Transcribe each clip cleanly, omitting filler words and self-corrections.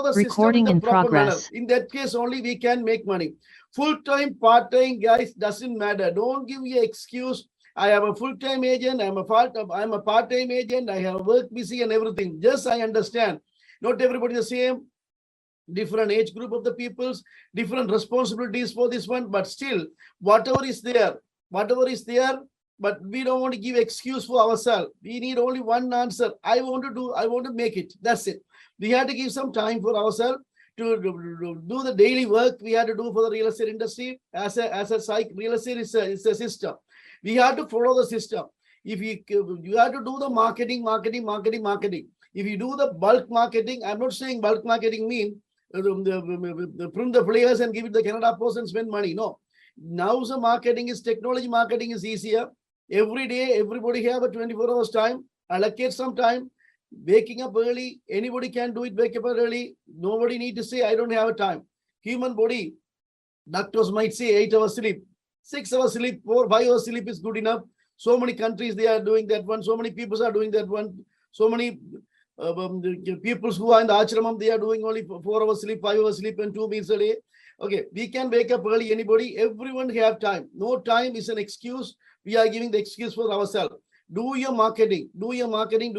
the system in the proper manner. In that case only we can make money. Full-time, part-time, guys, doesn't matter. Don't give me an excuse. I am a full-time agent. I'm a part-time agent. I have work busy and everything. Just I understand. Not everybody the same. Different age group of the peoples, different responsibilities for this one. But still, whatever is there. But we don't want to give excuse for ourselves. We need only one answer. I want to make it. That's it. We have to give some time for ourselves to do the daily work we have to do for the real estate industry. As a psych, real estate is a system. We have to follow the system. If you have to do the marketing. If you do the bulk marketing, I'm not saying bulk marketing means print the flyers and give it the Canada Post and spend money. No. Now the marketing is technology. Marketing is easier. Every day, everybody have a 24 hours time. Allocate some time. Waking up early, anybody can do it. Wake up early. Nobody need to say, I don't have a time. Human body, doctors might say 8 hours sleep. 6 hours sleep, 5 hours sleep is good enough. So many countries, they are doing that one. So many people are doing that one. So many people who are in the ashramam, they are doing only 4 hours sleep, 5 hours sleep, and 2 meals a day. Okay, we can wake up early, anybody. Everyone have time. No time is an excuse. We are giving the excuse for ourselves. Do your marketing. Web marketing,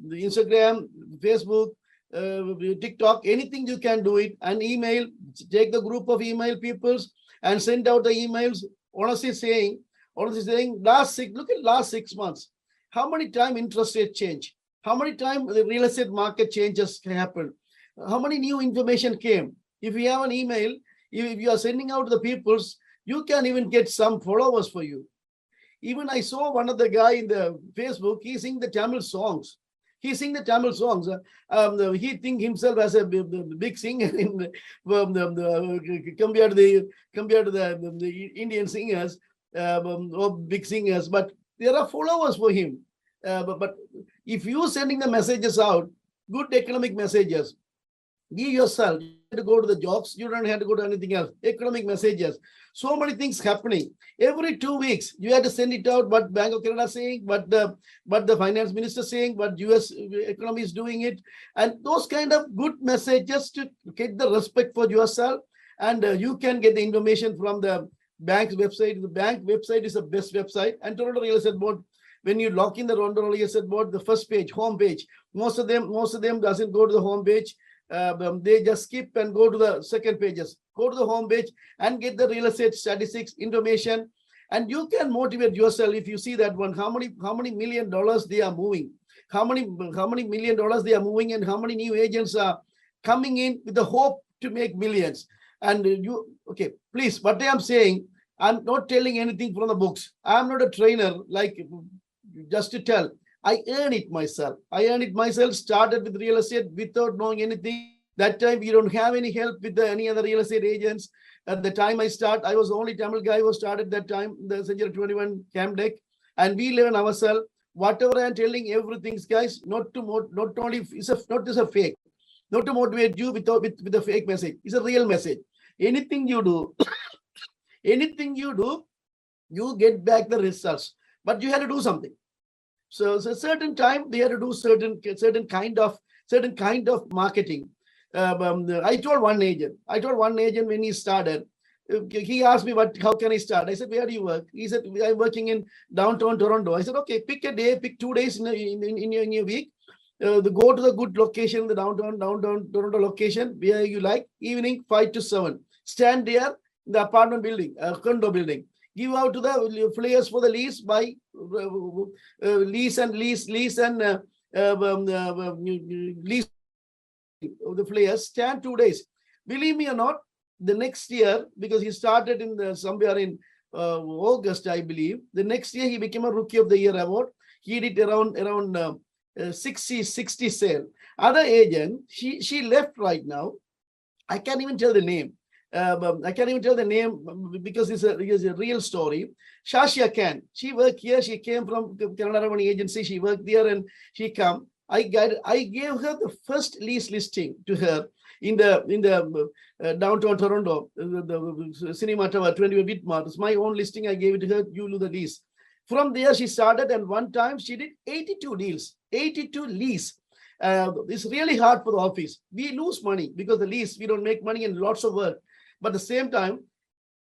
Instagram, Facebook, TikTok, anything you can do it. And email, take the group of email peoples and send out the emails. Honestly saying, look at last 6 months. How many times interest rate change? How many times the real estate market changes happen? How many new information came? If you have an email, if you are sending out to the peoples, you can even get some followers for you. Even I saw one of the guy in the Facebook, he sing the Tamil songs. He think himself as a big singer compared to the Indian singers or big singers. But there are followers for him. But if you sending the messages out, good economic messages, give yourself to go to the jobs. You don't have to go to anything else. Economic messages. So many things happening. Every 2 weeks, you have to send it out. But Bank of Canada saying, but the finance minister saying, but US economy is doing it. And those kind of good messages to get the respect for yourself. And you can get the information from the bank's website. The bank website is the best website. And Toronto Real Estate Board, when you log in the Toronto Real Estate Board, the first page, home page, most of them doesn't go to the home page. They just skip and go to the second pages. Go to the home page and get the real estate statistics information, and you can motivate yourself if you see that one. How many $1 million they are moving? How many $1 million they are moving, and how many new agents are coming in with the hope to make millions? And please, what I am saying, I'm not telling anything from the books. I'm not a trainer like just to tell. I earn it myself. Started with real estate without knowing anything. That time we don't have any help with any other real estate agents. At the time I was the only Tamil guy who started that time, the Century 21 Camp Deck. And we learn ourselves. Whatever I'm telling, everything, guys, not as a fake. Not to motivate you with a fake message. It's a real message. Anything you do, you get back the results. But you have to do something. So a certain time we had to do certain kind of marketing. I told one agent when he started, he asked me how can I start? I said, where do you work? He said, I'm working in downtown Toronto. I said, okay, pick a day, pick 2 days in your week. Go to the good location, the downtown Toronto location where you like. Evening 5 to 7. Stand there in the apartment building, condo building. Give out to the flyers for the lease by lease the flyers. Stand 2 days. Believe me or not, the next year, because he started in somewhere in August, I believe. The next year he became a Rookie of the Year award. He did around 60 sale. Other agent, she left right now. I can't even tell the name. Because it's a real story. Shashia Khan, she worked here. She came from Canada Revenue Agency. She worked there and she come. I gave her the first lease listing to her in the downtown Toronto, the Cinema Tower, 20 Whitmore. It's my own listing. I gave it to her. You do the lease. From there, she started, and one time she did 82 deals, 82 lease. It's really hard for the office. We lose money because the lease, we don't make money and lots of work. But at the same time,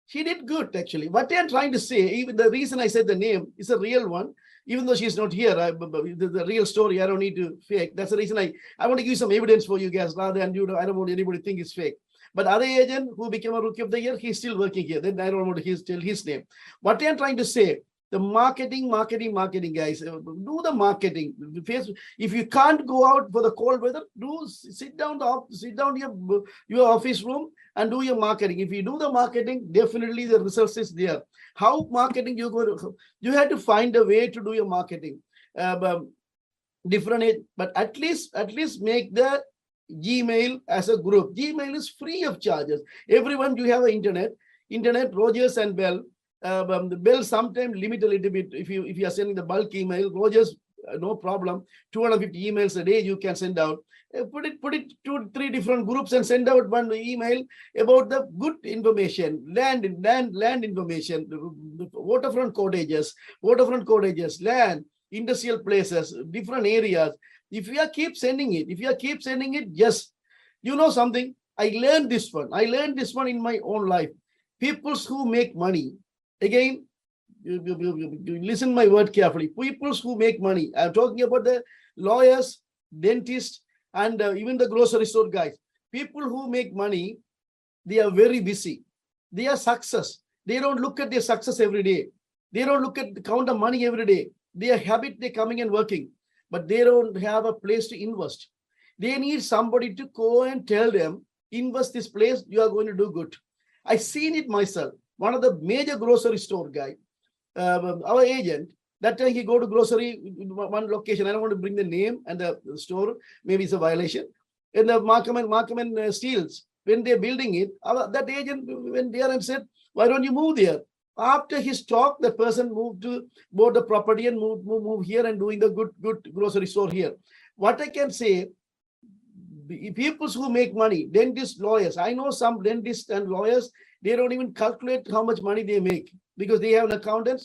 she did good actually. What I'm trying to say, even the reason I said the name is a real one, even though she's not here, the real story, I don't need to fake. That's the reason I want to give some evidence for you guys rather than I don't want anybody to think it's fake. But other agent who became a rookie of the year, he's still working here. Then I don't want to tell his name. What I'm trying to say, the marketing, guys. Do the marketing. If you can't go out for the cold weather, sit down your office room and do your marketing. If you do the marketing, definitely the results is there. How marketing you have to find a way to do your marketing. Different, but at least make the Gmail as a group. Gmail is free of charges. Everyone, you have an internet, Rogers and Bell. The Bell sometimes limit a little bit. If you are sending the bulk email, Rogers, no problem. 250 emails a day you can send out. Put it 2-3 different groups and send out one email about the good information, land information, the waterfront cottages, land, industrial places, different areas. If you keep sending it, just, you know something, I learned this one in my own life. People who make money, again, you listen my word carefully. People who make money, I'm talking about the lawyers, dentists, and even the grocery store guys. People who make money, they are very busy. They are success. They don't look at their success every day. They don't look at the count of money every day. They are habit, they're coming and working, but they don't have a place to invest. They need somebody to go and tell them, invest this place, you are going to do good. I seen it myself. One of the major grocery store guy, our agent, that time he go to grocery one location. I don't want to bring the name and the store. Maybe it's a violation. And the Markham and Steels, when they're building it, that agent went there and said, why don't you move there? After his talk, the person bought the property and move here and doing the good grocery store here. What I can say, people who make money, dentists, lawyers. I know some dentists and lawyers, they don't even calculate how much money they make because they have an accountant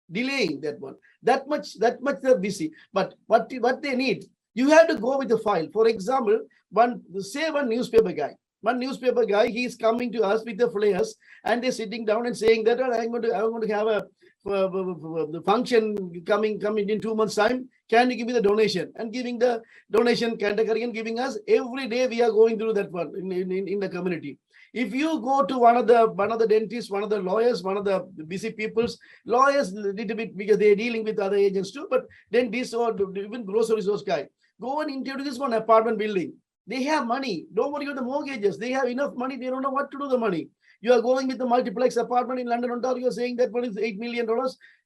delaying that one. That much they're busy. But what they need, you have to go with the file. For example, one newspaper guy, he is coming to us with the flyers and they're sitting down and saying that I'm going to have the function coming in 2 months' time. Can you give me the donation? And giving the donation category and giving us every day. We are going through that one in the community. If you go to one of the dentists, one of the lawyers, one of the busy people's, lawyers a little bit because they're dealing with other agents too, but dentists or even grocery stores guy, go and introduce one apartment building. They have money. Don't worry about the mortgages. They have enough money. They don't know what to do with the money. You are going with the multiplex apartment in London, Ontario, saying that one is $8 million.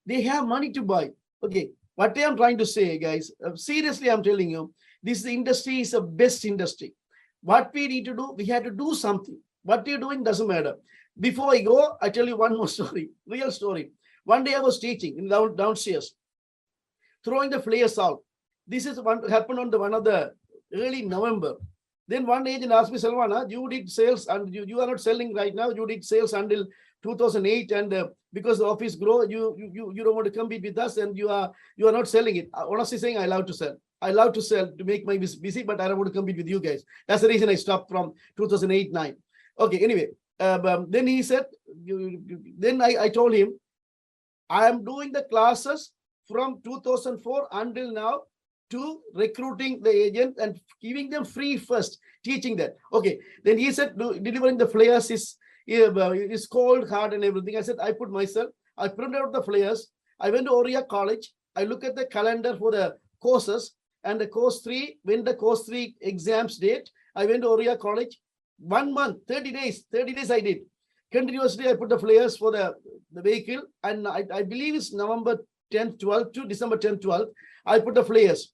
They have money to buy. Okay. What I am trying to say, guys, seriously, I'm telling you, this industry is the best industry. What we need to do, we have to do something. What you're doing doesn't matter. Before I go, I tell you one more story, real story. One day I was teaching in downstairs, throwing the flyers out. This is what happened on one of the early November. Then one agent asked me, Salvana, you did sales and you are not selling right now. You did sales until 2008, and because the office grow, you don't want to compete with us, and you are not selling it. Honestly saying, I love to sell. I love to sell to make my busy, but I don't want to compete with you guys. That's the reason I stopped from 2008-9. Okay. Anyway, then he said, then I told him, I am doing the classes from 2004 until now to recruiting the agent and giving them free first, teaching that. Okay. Then he said, delivering the flyers is cold, hard and everything. I said, I printed out the flyers. I went to Oriya College. I look at the calendar for the courses and the course 3, when the course 3 exams date, I went to Oriya College. 1 month, 30 days I did. Continuously, I put the flyers for the vehicle, and I believe it's November 10th, 12th to December 10th, 12th. I put the flyers.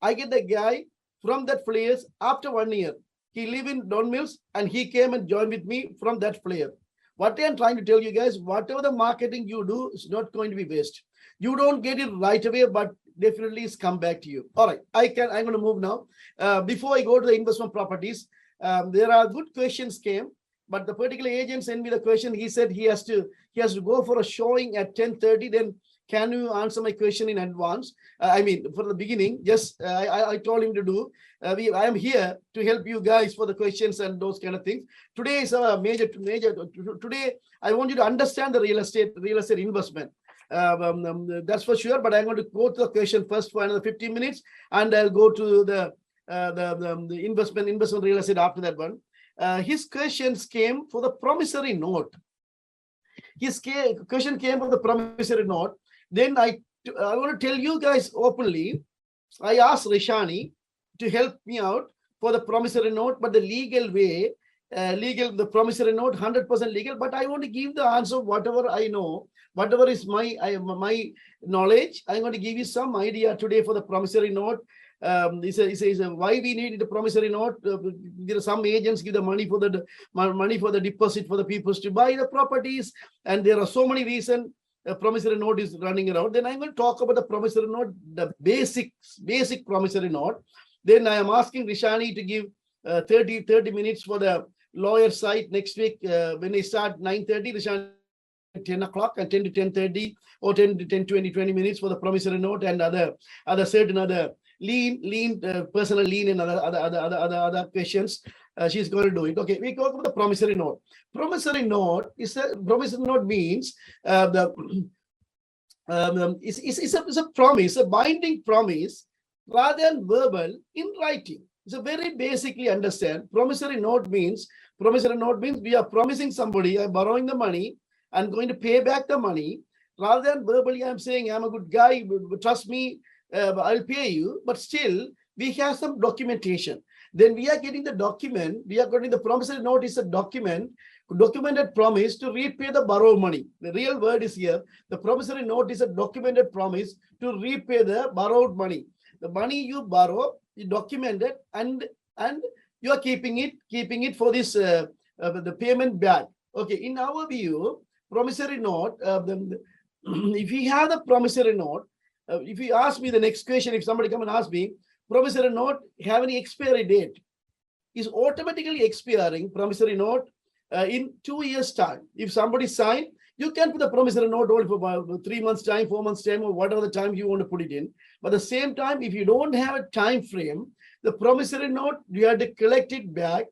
I get the guy from that flyers after 1 year. He live in Don Mills and he came and joined with me from that flyer. What I'm trying to tell you guys, whatever the marketing you do is not going to be waste. You don't get it right away, but definitely it's come back to you. All right, I'm going to move now. Before I go to the investment properties, there are good questions came, but the particular agent sent me the question. He said he has to go for a showing at 10:30. Then can you answer my question in advance? I mean, for the beginning, just I told him to do. I am here to help you guys for the questions and those kind of things. Today is a major. Today, I want you to understand the real estate investment. That's for sure. But I'm going to go to the question first for another 15 minutes, and I'll go to the investment real estate after that one. His questions came for the promissory note. His question came for the promissory note. Then I want to tell you guys openly, I asked Rishani to help me out for the promissory note, but the legal way, the promissory note, 100% legal, but I want to give the answer whatever I know, whatever is my knowledge. I'm going to give you some idea today for the promissory note. Why we need the promissory note. There are some agents give the money for the deposit for the people to buy the properties, and there are so many reasons a promissory note is running around. Then I'm going to talk about the promissory note, the basic promissory note. Then I am asking Rishani to give 30 minutes for the lawyer side next week when they start 9:30. Rishani 10 o'clock and 10 to 10:30 or 10 to 20 minutes for the promissory note and other certain other lien, personal lien and other questions. She's going to do it. Okay, we talk about the promissory note. Promissory note means it's a promise, a binding promise rather than verbal in writing. It's a very basically understand. Promissory note means we are promising somebody, I'm borrowing the money, I'm going to pay back the money. Rather than verbally, I'm saying I'm a good guy, trust me, I'll pay you. But still, we have some documentation. Then we are getting the document. We are getting the promissory note is a documented promise to repay the borrowed money. The real word is here. The promissory note is a documented promise to repay the borrowed money. The money you borrow, you document it, and you are keeping it for this the payment back. Okay, in our view, promissory note. If we have the promissory note, if you ask me the next question, if somebody come and ask me, promissory note have any expiry date? Is automatically expiring promissory note in 2 years' time. If somebody sign, you can put the promissory note only for 3 months' time, 4 months' time, or whatever the time you want to put it in. But at the same time, if you don't have a time frame, the promissory note, you have to collect it back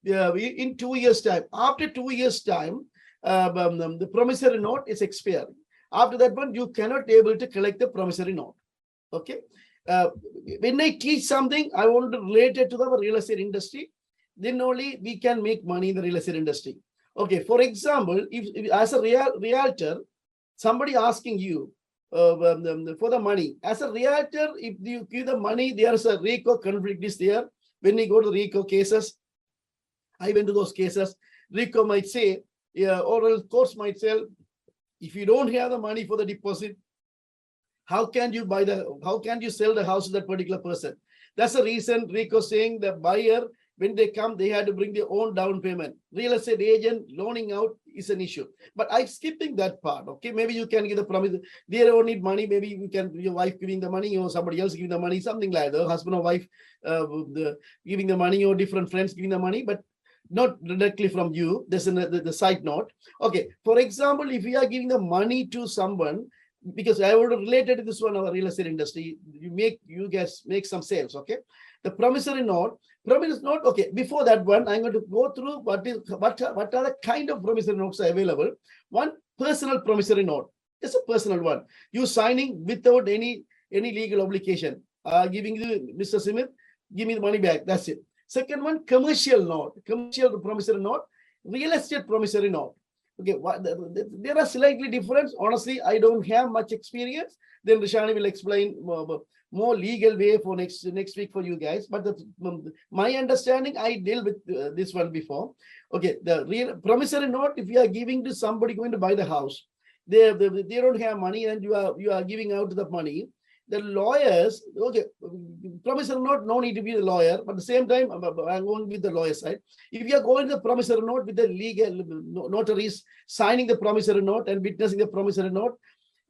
in 2 years' time. After 2 years' time, the promissory note is expiring. After that one, you cannot able to collect the promissory note. Okay. When I teach something, I want to relate it to the real estate industry. Then only we can make money in the real estate industry. Okay. For example, if as a realtor, somebody asking you for the money, as a realtor, if you give the money, there is a RICO conflict is there. When we go to RICO cases, I went to those cases. RICO might say, or courts might say, if you don't have the money for the deposit, how can you sell the house to that particular person? That's the reason RICO saying the buyer, when they come, they had to bring their own down payment. Real estate agent loaning out is an issue. But I'm skipping that part. Okay, maybe you can give the promise. They don't need money. Maybe you can, your wife giving the money or somebody else giving the money, something like that. Husband or wife giving the money or different friends giving the money, but not directly from you. There's the side note. Okay, for example, if we are giving the money to someone, because I would relate to this one, our real estate industry, you guys make some sales. Okay, the promissory note. Okay, before that one, I'm going to go through what are the kind of promissory notes are available. One, personal promissory note. It's a personal one. You signing without any legal obligation. Giving you, Mr. Smith, give me the money back. That's it. Second one, commercial note, commercial promissory note, real estate promissory note. Okay, there are slightly different. Honestly, I don't have much experience. Then Rishani will explain more legal way for next week for you guys. But my understanding, I dealt with this one before. Okay, the real promissory note, if you are giving to somebody going to buy the house, they don't have money and you are giving out the money. The lawyers, okay, promissory note, no need to be a lawyer, but at the same time, I'm going with the lawyer side. If you are going to the promissory note with the legal notaries signing the promissory note and witnessing the promissory note,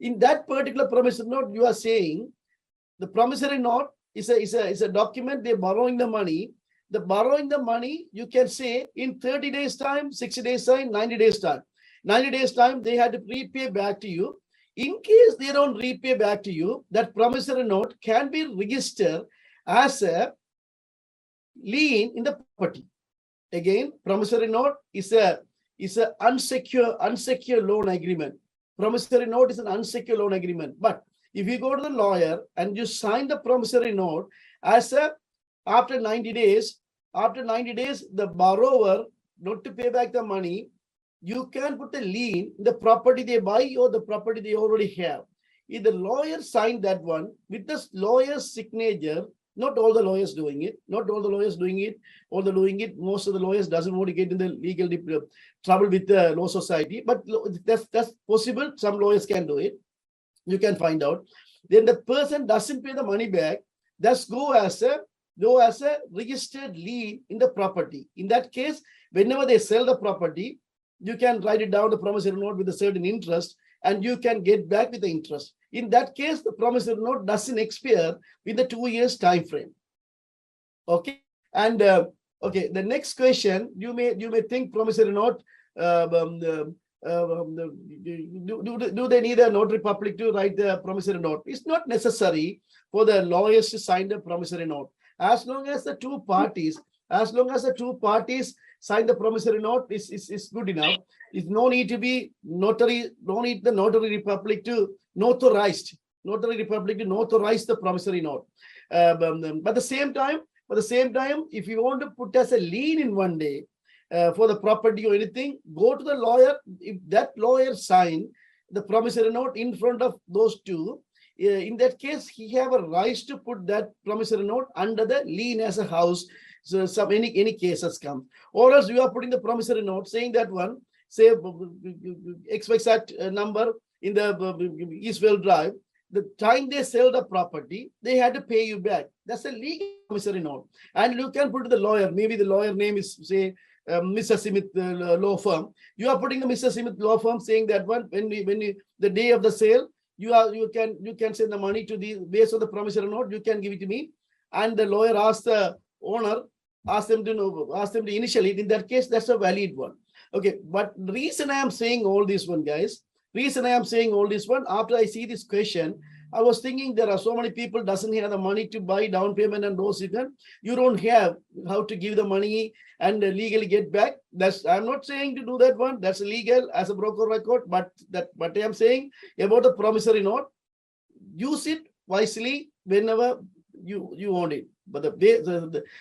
in that particular promissory note, you are saying the promissory note is a document. They're borrowing the money. The borrowing the money, you can say in 30 days time, 60 days time, 90 days time. 90 days time, they had to repay back to you. In case they don't repay back to you, that promissory note can be registered as a lien in the property. Again, promissory note is a unsecured loan agreement. Promissory note is an unsecured loan agreement. But if you go to the lawyer and you sign the promissory note as a after 90 days, the borrower not to pay back the money, you can put a lien in the property they buy or the property they already have. If the lawyer signed that one with the lawyer's signature, not all the lawyers doing it, most of the lawyers doesn't want to get in the legal trouble with the law society, but that's possible. Some lawyers can do it. You can find out. Then the person doesn't pay the money back, that's go as a registered lien in the property. In that case, whenever they sell the property, you can write it down, the promissory note with a certain interest, and you can get back with the interest. In that case, the promissory note doesn't expire with the 2 years time frame. Okay, and okay, the next question, you may think promissory note, do they need a notary public to write the promissory note? It's not necessary for the lawyers to sign the promissory note. As long as the two parties sign the promissory note, is good enough. It's no need to be notary, no need the notary public to notarize the promissory note. But at the same time, if you want to put as a lien in one day for the property or anything, go to the lawyer. If that lawyer sign the promissory note in front of those two, in that case, he have a right to put that promissory note under the lien as a house. So any cases come, or else you are putting the promissory note saying that one, say XYZ number in the Eastvale Drive. The time they sell the property, they had to pay you back. That's a legal promissory note, and you can put the lawyer. Maybe the lawyer name is say Mr. Smith Law Firm. You are putting the Mr. Smith Law Firm saying that one when the day of the sale, you can send the money to the based on the promissory note. You can give it to me, and the lawyer asks the owner, ask them to initial it. In that case, that's a valid one. Okay, but the reason I am saying all this one, guys, after I see this question, I was thinking there are so many people doesn't have the money to buy down payment and those you don't have how to give the money and legally get back. I'm not saying to do that one. That's illegal as a broker record, but what I am saying about the promissory note, use it wisely whenever you want it. But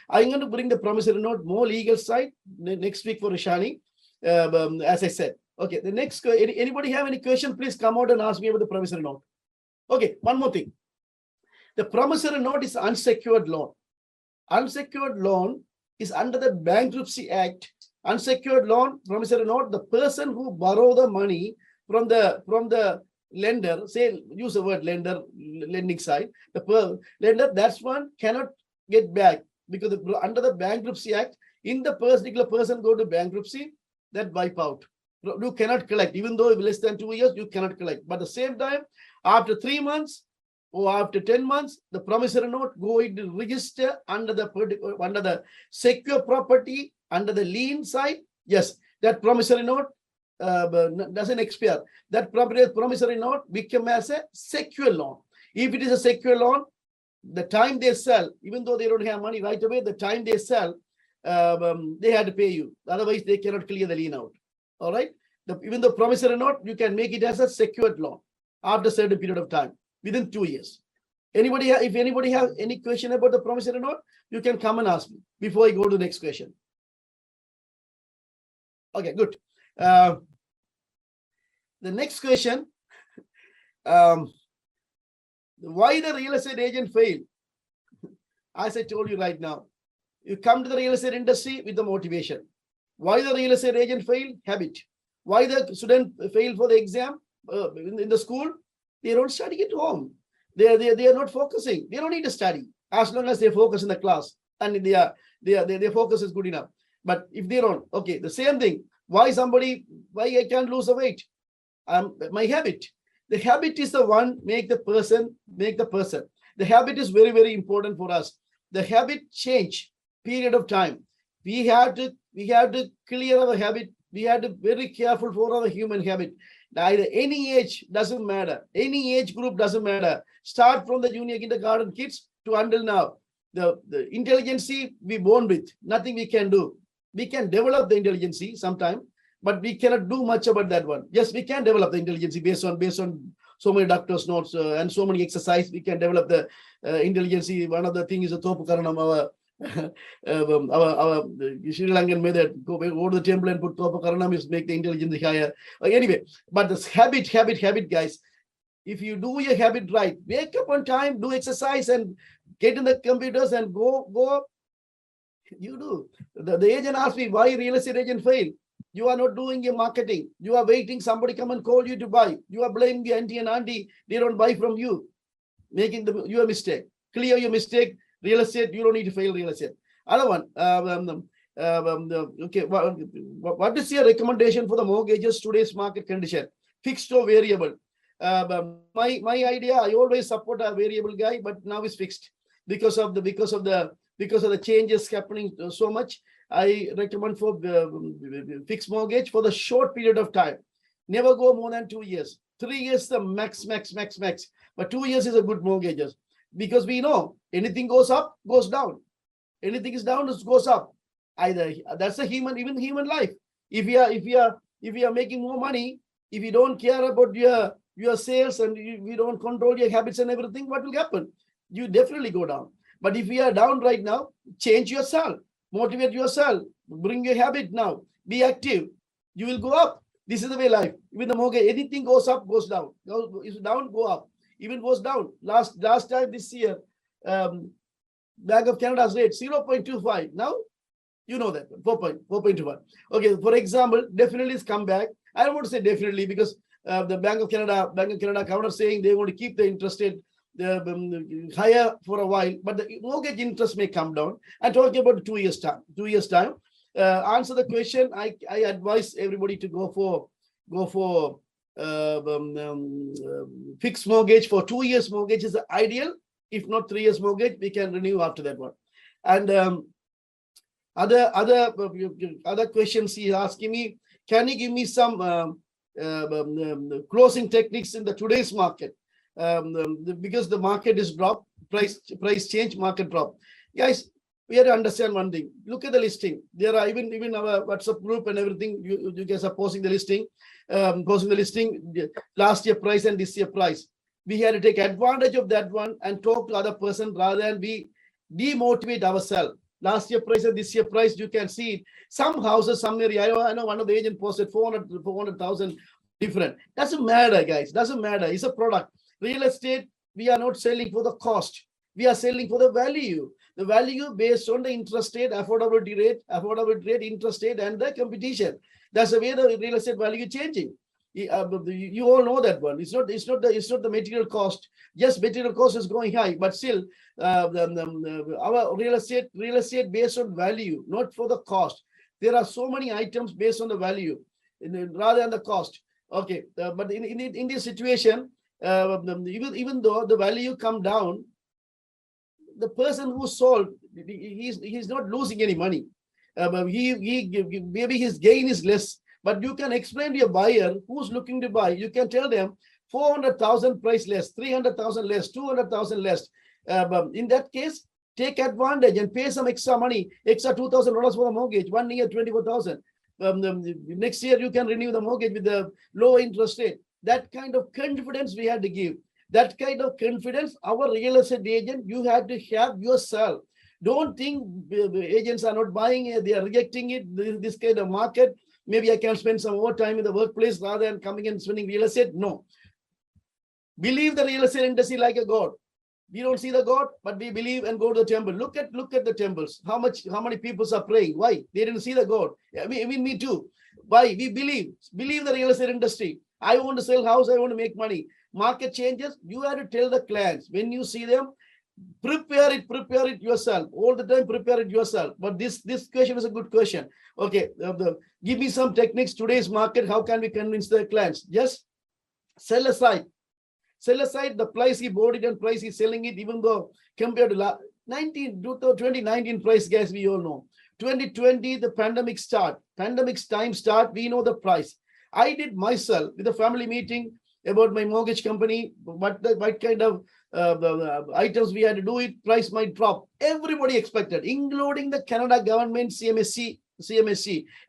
I'm going to bring the promissory note more legal side next week for Ishani, as I said. Okay, the next, anybody have any question? Please come out and ask me about the promissory note. Okay, one more thing. The promissory note is unsecured loan. Unsecured loan is under the Bankruptcy Act. Unsecured loan, promissory note, the person who borrow the money from the lender, say, use the word lender, lending side, the lender, that's one cannot get back because under the Bankruptcy Act, in the particular person go to bankruptcy, that wipe out. You cannot collect, even though less than 2 years, you cannot collect. But at the same time, after 3 months or after 10 months, the promissory note going to register under the secure property, under the lien side. Yes, that promissory note doesn't expire. That promissory note become as a secure loan. If it is a secure loan, the time they sell, even though they don't have money right away, the time they sell, they had to pay you. Otherwise, they cannot clear the lien out. All right. Even the promissory note, you can make it as a secured loan after a certain period of time, within 2 years. If anybody have any question about the promissory note, you can come and ask me before I go to the next question. Okay, good. The next question, why the real estate agent failed? As I told you right now, you come to the real estate industry with the motivation. Why the real estate agent failed? Habit. Why the student failed for the exam in the school? They don't study at home. They are not focusing. They don't need to study as long as they focus in the class and their focus is good enough. But if they don't, okay, the same thing. Why I can't lose the weight? My habit. The habit is the one make the person. The habit is very, very important for us. The habit change period of time. We have to clear our habit. We have to be very careful for our human habit. Either any age doesn't matter. Any age group doesn't matter. Start from the junior kindergarten kids to until now. The intelligence we born with, nothing we can do. We can develop the intelligence sometime, but we cannot do much about that one. Yes, we can develop the intelligence based on so many doctors' notes and so many exercise. We can develop the intelligence. One of the things is the Thopu Karanam, our Sri Lankan method. Go to the temple and put Thopu Karanam is make the intelligence higher. Anyway, but this habit, guys. If you do your habit right, wake up on time, do exercise, and get in the computers and go. You do. The agent asked me why real estate agent fail. You are not doing your marketing. You are waiting somebody come and call you to buy. You are blaming the auntie and auntie. They don't buy from you. Making your mistake. Clear your mistake. Real estate, you don't need to fail real estate. Other one. Okay. What is your recommendation for the mortgages today's market condition? Fixed or variable? My idea, I always support a variable guy, but now it's fixed because of the changes happening so much. I recommend for fixed mortgage for the short period of time. Never go more than 2 years. 3 years the max. But 2 years is a good mortgage because we know anything goes up, goes down. Anything is down, it goes up. Either that's a human life. If you are making more money, if you don't care about your sales and you don't control your habits and everything, what will happen? You definitely go down. But if you are down right now, change yourself, motivate yourself, bring your habit now, be active. You will go up. This is the way life. Even the mortgage, anything goes up, goes down. If down, go up. Even goes down. Last time this year, Bank of Canada's rate 0.25. Now, you know that 4.21. Okay, for example, definitely it's come back. I don't want to say definitely because the Bank of Canada governor saying they want to keep the interest rate higher for a while, but the mortgage interest may come down. I'm talking about 2 years time. 2 years time. Answer the question. I advise everybody to go for fixed mortgage for 2 years. Mortgage is ideal. If not 3 years mortgage, we can renew after that one. And other questions he's asking me. Can you give me some closing techniques in the today's market? Because the market is dropped, price change, market drop. Guys, we have to understand one thing. Look at the listing. There are even our WhatsApp group and everything. You guys are posting the listing, last year price and this year price. We had to take advantage of that one and talk to other person rather than we demotivate ourselves. Last year price and this year price, you can see it. Some houses, some area. I know one of the agent posted 400,000 different. Doesn't matter, guys. Doesn't matter. It's a product. Real estate, we are not selling for the cost. We are selling for the value. The value based on the interest rate, affordability rate, interest rate, and the competition. That's the way the real estate value is changing. You all know that one. It's not the material cost. Yes, material cost is going high, but still, our real estate based on value, not for the cost. There are so many items based on the value rather than the cost. Okay, but in this situation, even though the value come down, the person who sold, he's not losing any money. Maybe his gain is less, but you can explain to your buyer who's looking to buy. You can tell them 400,000 price less, 300,000 less, 200,000 less. In that case, take advantage and pay some extra money, extra $2,000 for the mortgage. 1 year, 24,000. Next year you can renew the mortgage with the low interest rate. That kind of confidence we had to give. That kind of confidence, our real estate agent, you have to have yourself. Don't think agents are not buying it, they are rejecting it, this kind of market. Maybe I can spend some more time in the workplace rather than coming and spending real estate. No. Believe the real estate industry like a God. We don't see the God, but we believe and go to the temple. Look at the temples. How many people are praying? Why? They didn't see the God. I mean, me too. Why? We believe the real estate industry. I want to sell house, I want to make money. Market changes, you have to tell the clients when you see them, prepare it yourself. All the time, prepare it yourself. But this question is a good question. Okay, give me some techniques. Today's market, how can we convince the clients? Just sell aside the price he bought it and price he's selling it, even though compared to 2019 price, guys, we all know. 2020, the pandemic time start, we know the price. I did myself with a family meeting about my mortgage company, what kind of items we had to do it, price might drop. Everybody expected, including the Canada government, CMSC.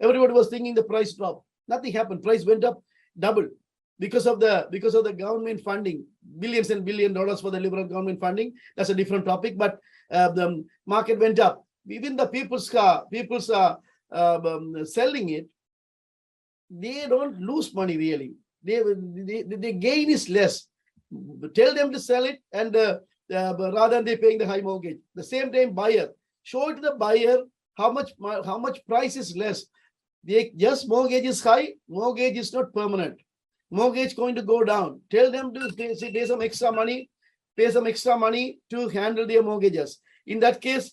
Everybody was thinking the price drop. Nothing happened. Price went up double because of the government funding, billions and billion dollars for the liberal government funding. That's a different topic, but the market went up. Even the people's are selling it. They don't lose money really. They gain is less. Tell them to sell it, and rather than they paying the high mortgage. The same time, buyer, show it to the buyer how much price is less. They just mortgage is high. Mortgage is not permanent. Mortgage going to go down. Tell them to pay some extra money to handle their mortgages. In that case,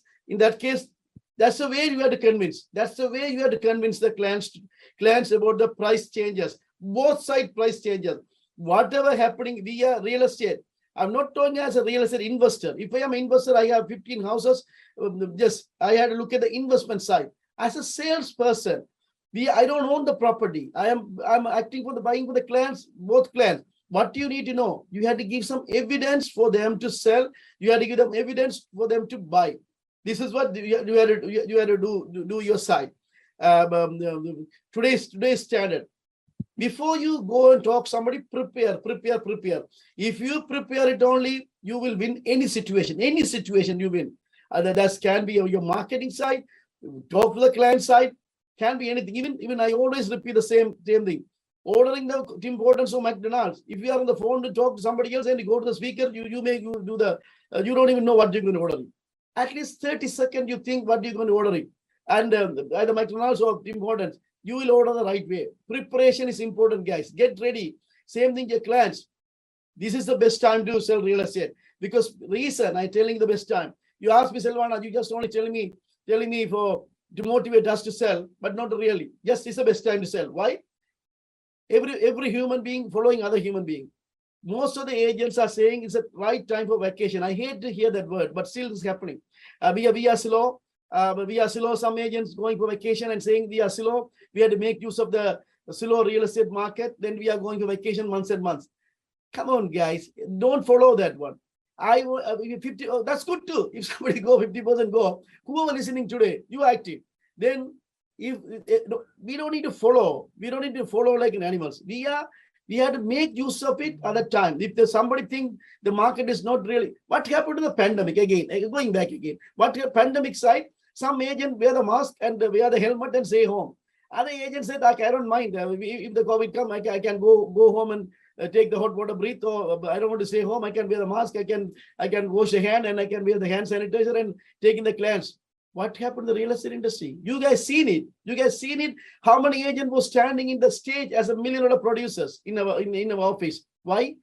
that's the way you have to convince. That's the way you have to convince the clients about the price changes. Both side price changes. Whatever happening via real estate. I'm not talking as a real estate investor. If I am an investor, I have 15 houses. I had to look at the investment side. As a salesperson, I don't own the property. I'm acting for the buying for the clients, both clients. What you need to know, you have to give some evidence for them to sell. You have to give them evidence for them to buy. This is what you have to do your side. Today's standard. Before you go and talk somebody, prepare. If you prepare it only, you will win any situation you win. That can be your marketing side, talk to the client side, can be anything. Even I always repeat the same thing. Ordering the importance of McDonald's. If you are on the phone to talk to somebody else and you go to the speaker, you don't even know what you're going to order. At least 30 seconds you think what you're going to order it. And either McDonald's or Tim Hortons, you will order the right way. Preparation is important, guys. Get ready. Same thing, your clients. This is the best time to sell real estate. Because reason I'm telling you the best time. You ask me, Silvana, you just only telling me to motivate us to sell, but not really. Yes, it's the best time to sell. Why? Every human being following other human being. Most of the agents are saying it's the right time for vacation. I hate to hear that word, but still it's happening. We are slow. Some agents going for vacation and saying we are slow. We had to make use of the slow real estate market. Then we are going for vacation months and months. Come on, guys. Don't follow that one. 50. Oh, that's good too. If somebody go 50% go, whoever listening today, you active. Then we don't need to follow. We don't need to follow like in animals. We have to make use of it at a time. If there's somebody think the market is not really, what happened to the pandemic again? Going back again. What pandemic side? Some agent wear the mask and wear the helmet and stay home. Other agents said, I don't mind. If the COVID come, I can go home and take the hot water breath, or I don't want to stay home. I can wear the mask. I can wash the hand, and I can wear the hand sanitizer and take in the clients. What happened to the real estate industry? You guys seen it. How many agents were standing in the stage as $1 million producers in our office? Why?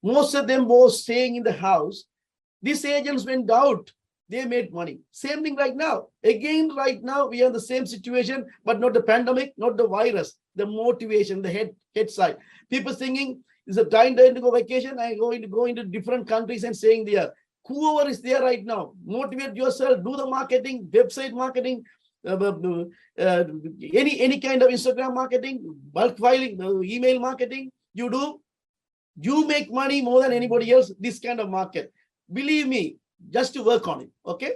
Most of them were staying in the house. These agents went out. They made money. Same thing right now. Again, right now, we are in the same situation, but not the pandemic, not the virus, the motivation, the head side. People thinking it's a time to go vacation. I go into different countries and saying there. Whoever is there right now, motivate yourself, do the marketing, website marketing, any kind of Instagram marketing, bulk filing, email marketing, you do. You make money more than anybody else, this kind of market. Believe me, just to work on it. Okay,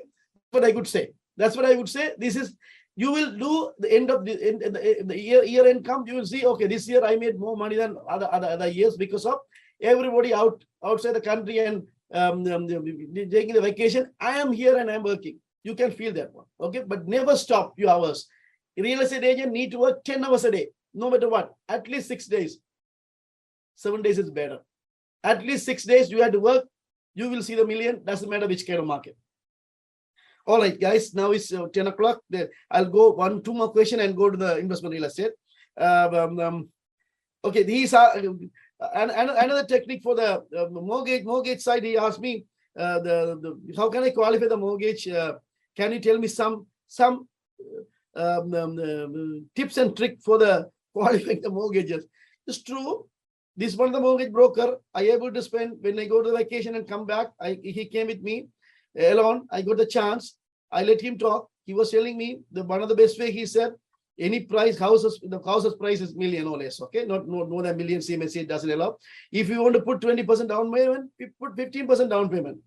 what I could say. That's what I would say. This is, you will do the end of the year end come. You will see, okay, this year I made more money than other years because of everybody outside the country and taking the vacation. I am here and I'm working. You can feel that one. Okay, but never stop your hours. A real estate agent need to work 10 hours a day, no matter what. At least 6 days. 7 days is better. At least 6 days you have to work. You will see the million. Doesn't matter which kind of market. All right, guys. Now it's 10 o'clock. I'll go two more question and go to the investment real estate. Okay, these are another technique for the mortgage side. He asked me how can I qualify the mortgage? Can you tell me some tips and trick for the qualifying the mortgages? It's true. This one, the mortgage broker, I able to spend when I go to the vacation and come back. He came with me alone. I got the chance. I let him talk. He was telling me one of the best way. He said, Any price, the house's price is million or less, okay? Not more than million, CMSE doesn't allow. If you want to put 20% down payment, you put 15% down payment.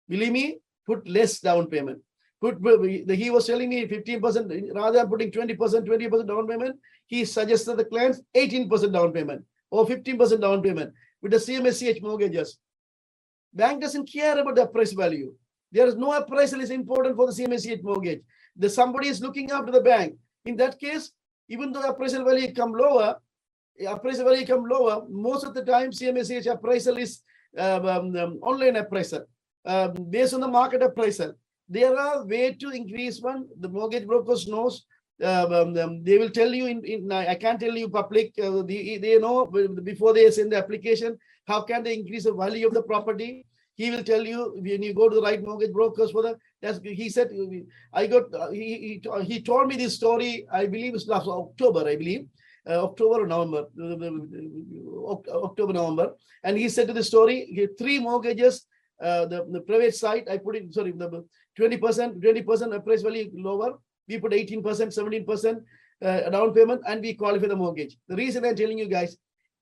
Believe me, put less down payment. He was telling me 15%, rather than putting 20% down payment, he suggested the clients 18% down payment or 15% down payment with the CMSCH mortgages. Bank doesn't care about the appraisal value. There is no appraisal is important for the CMSCH mortgage. Somebody is looking after the bank. In that case, even though appraisal value come lower, most of the time CMSCH appraisal is online appraisal, based on the market appraisal. There are ways to increase one. The mortgage brokers knows. They will tell you I can't tell you public. They know before they send the application how can they increase the value of the property. He will tell you when you go to the right mortgage brokers for that. He said he told me this story. I believe it's last October. I believe October or November. October, November. And he said to the story, he had 3 mortgages. The private side, I put it, sorry, the 20% appraisal value lower. We put 18%, 17% down payment, and we qualify the mortgage. The reason I'm telling you guys,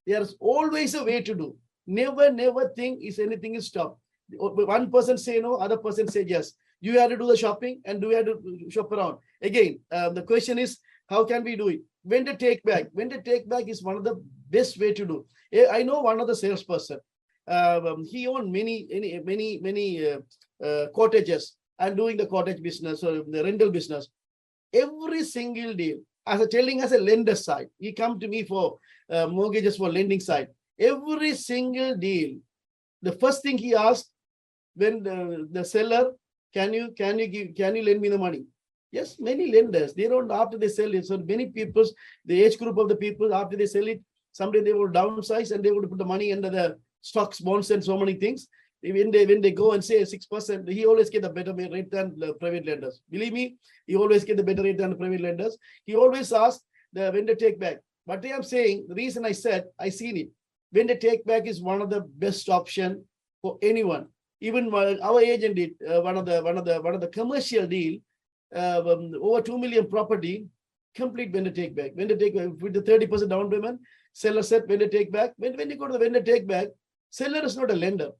there's always a way to do. Never think is anything is stopped. One person say no, other person say yes. You have to do the shopping and you have to shop around. Again, the question is, how can we do it? Vendor take back. Vendor take back is one of the best way to do. I know one of the salesperson. He owned many cottages and doing the cottage business or the rental business. Every single deal, as a telling as a lender side, he come to me for mortgages for lending side. Every single deal, the first thing he asked when the seller, can you lend me the money? Yes, many lenders, they don't, after they sell it. So many people, the age group of the people, after they sell it, someday they will downsize and they will put the money under the stocks, bonds, and so many things. When they go and say 6%, he always get a better rate than the private lenders. Believe me, he always get the better rate than the private lenders. He always asks the vendor take back. But I am saying, the reason I said, I seen it. Vendor take back is one of the best option for anyone. Even our agent did one of the commercial deal, over 2 million property, complete vendor take back. Vendor take back with the 30% down payment. Seller said vendor take back. When you go to the vendor take back, seller is not a lender.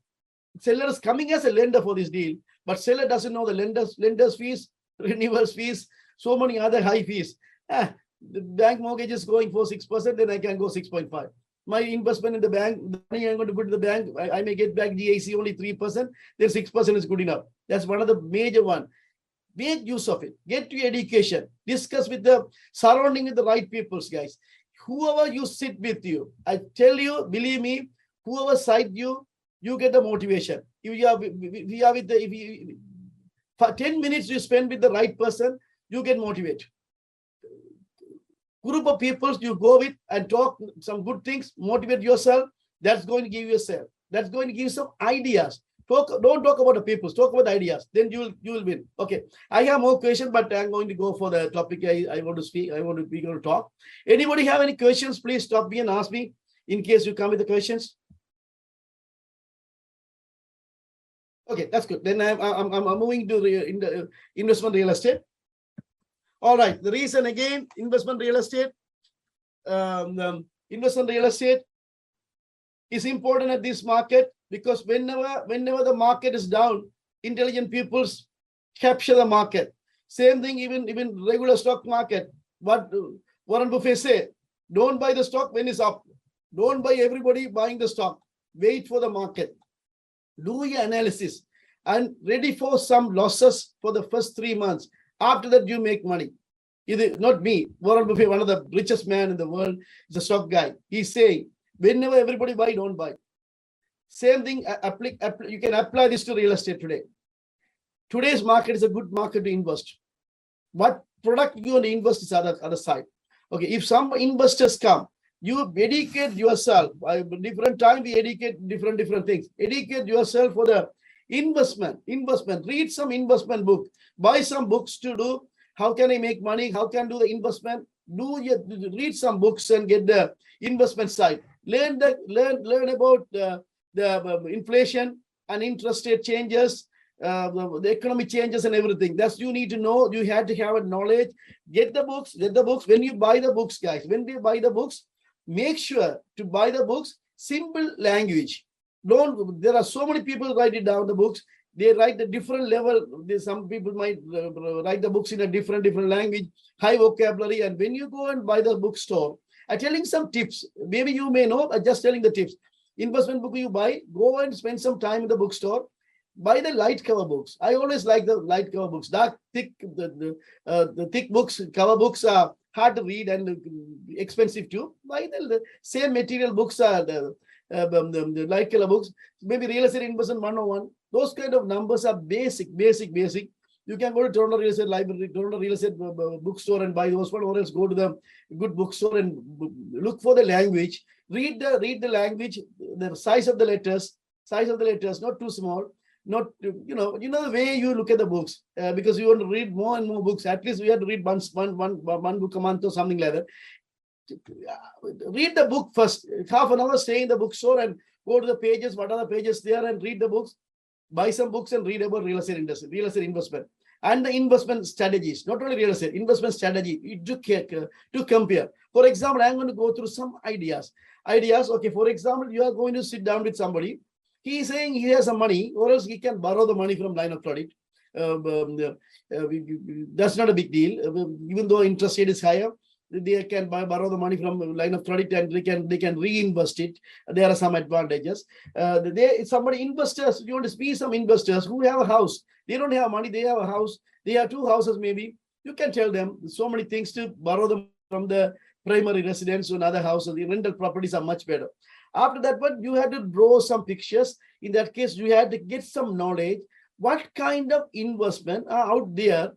Seller is coming as a lender for this deal, but seller doesn't know the lender's fees, renewals fees, so many other high fees. The bank mortgage is going for 6%, then I can go 6.5. My investment in the bank, the money I'm going to put in the bank, I may get back GIC only 3%, then 6% is good enough. That's one of the major one. Make use of it. Get your education. Discuss with the surrounding with the right peoples, guys. Whoever you sit with you, I tell you, believe me, whoever side you get the motivation. For 10 minutes you spend with the right person, you get motivated. Group of people you go with and talk some good things, motivate yourself. That's going to give yourself. That's going to give you some ideas. Don't talk about the people, talk about the ideas. Then you will win. Okay. I have more questions, but I'm going to go for the topic I want to speak. We're going to talk. Anybody have any questions? Please stop me and ask me in case you come with the questions. Okay, that's good. Then I'm moving to the investment real estate. All right. The reason again, investment real estate is important at this market because whenever the market is down, intelligent people capture the market. Same thing, even regular stock market. What Warren Buffett say, don't buy the stock when it's up. Don't buy everybody buying the stock. Wait for the market. Do your analysis and ready for some losses for the first 3 months. After that, you make money. Not me. Warren Buffett, one of the richest man in the world, is a stock guy. He's saying, whenever everybody buy, don't buy. Same thing, you can apply this to real estate today. Today's market is a good market to invest. What product you want to invest is other side. Okay, if some investors come, you educate yourself. Different time we educate different things. Educate yourself for the investment. Read some investment book. Buy some books to do. How can I make money? How can I do the investment? Read some books and get the investment side. Learn about the inflation and interest rate changes the economic changes and everything. That's you need to know. You had to have a knowledge. Get the books. Get the books. When you buy the books, guys, when we buy the books, make sure to buy the books simple language. Don't. There are so many people write it down the books. They write the different level. Some people might write the books in a different language, high vocabulary. And when you go and buy the bookstore, I'm telling some tips. Maybe you may know. I'm just telling the tips. Investment book you buy, go and spend some time in the bookstore. Buy the light cover books. I always like the light cover books. Dark, thick, the thick books, cover books are hard to read and expensive too. Buy the same material books are the light color books. Maybe real estate investment 101. Those kind of numbers are basic. You can go to Toronto Real Estate Library, Toronto Real Estate bookstore and buy those one, or else go to the good bookstore and look for the language. Read the language, the size of the letters, not too small, not the way you look at the books, because you want to read more and more books. At least we have to read one book a month or something like that. Read the book first. Half an hour, stay in the bookstore and go to the pages. What are the pages there? And read the books. Buy some books and read about real estate industry, real estate investment, and the investment strategies. Not only real estate investment strategy to compare. For example, I'm going to go through some ideas. Okay, for example, you are going to sit down with somebody. He is saying he has some money, or else he can borrow the money from line of credit. That's not a big deal. Even though interest rate is higher, they can borrow the money from line of credit and they can reinvest it. There are some advantages. Investors, you want to see some investors who have a house. They don't have money. They have a house. They have two houses maybe. You can tell them so many things to borrow them from the primary residence and other houses. The rental properties are much better. After that one, you had to draw some pictures. In that case, you had to get some knowledge. What kind of investment are out there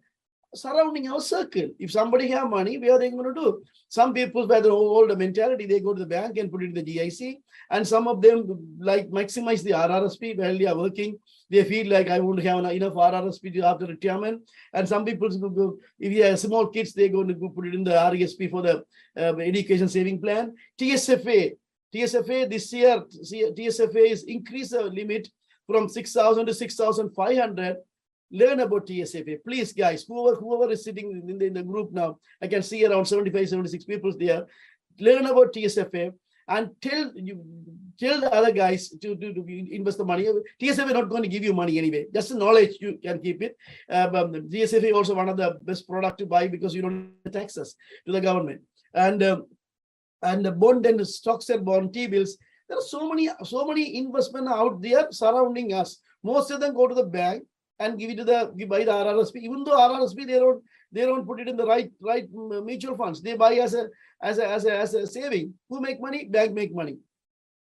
surrounding our circle? If somebody have money, where are they going to do? Some people, by their older mentality, they go to the bank and put it in the GIC. And some of them like maximize the RRSP while they are working. They feel like I won't have enough RRSP after retirement. And some people, if you have small kids, they're going to go put it in the RESP for the education saving plan. TSFA this year, TSFA is increased the limit from 6,000 to 6,500. Learn about TSFA. Please, guys, whoever is sitting in the group now, I can see around 75, 76 people there. Learn about TSFA and tell the other guys to invest the money. TSFA not going to give you money anyway. Just the knowledge, you can keep it. TSFA also one of the best product to buy because you don't pay taxes to the government. And the bond and the stocks and bond T-bills. There are so many investment out there surrounding us. Most of them go to the bank and buy the RRSP. Even though RRSP they don't put it in the right mutual funds. They buy as a saving. Who make money? Bank make money.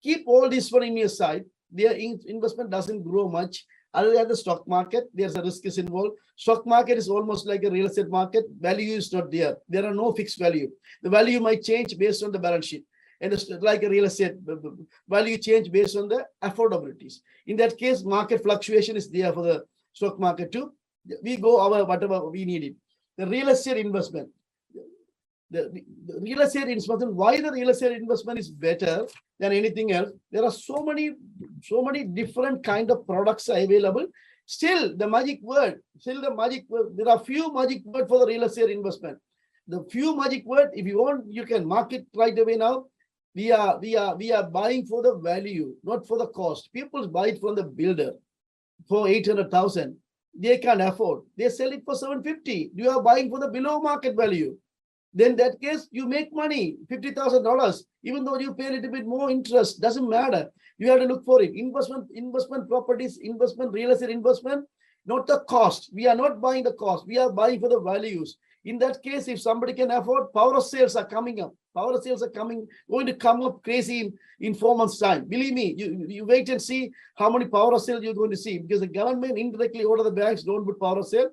Keep all this one in your side. Their investment doesn't grow much. Other than the stock market, there's a risk is involved. Stock market is almost like a real estate market. Value is not there. There are no fixed value. The value might change based on the balance sheet. And it's like a real estate value change based on the affordabilities. In that case, market fluctuation is there for the stock market too. We go over whatever we need it. The real estate investment. The real estate investment, why the real estate investment is better than anything else? There are so many different kind of products are available. Still the magic word, there are few magic word for the real estate investment. The few magic word, if you want, you can mark it right away now. We are buying for the value, not for the cost. People buy it from the builder for 800,000. They can't afford. They sell it for 750. You are buying for the below market value. Then that case, you make money, $50,000. Even though you pay a little bit more interest, doesn't matter. You have to look for it. Investment properties, real estate investment, not the cost. We are not buying the cost. We are buying for the values. In that case, if somebody can afford, power of sales are coming up. Power sales are going to come up crazy in 4 months' time. Believe me, you wait and see how many power of sales you're going to see, because the government indirectly order the banks don't put power of sale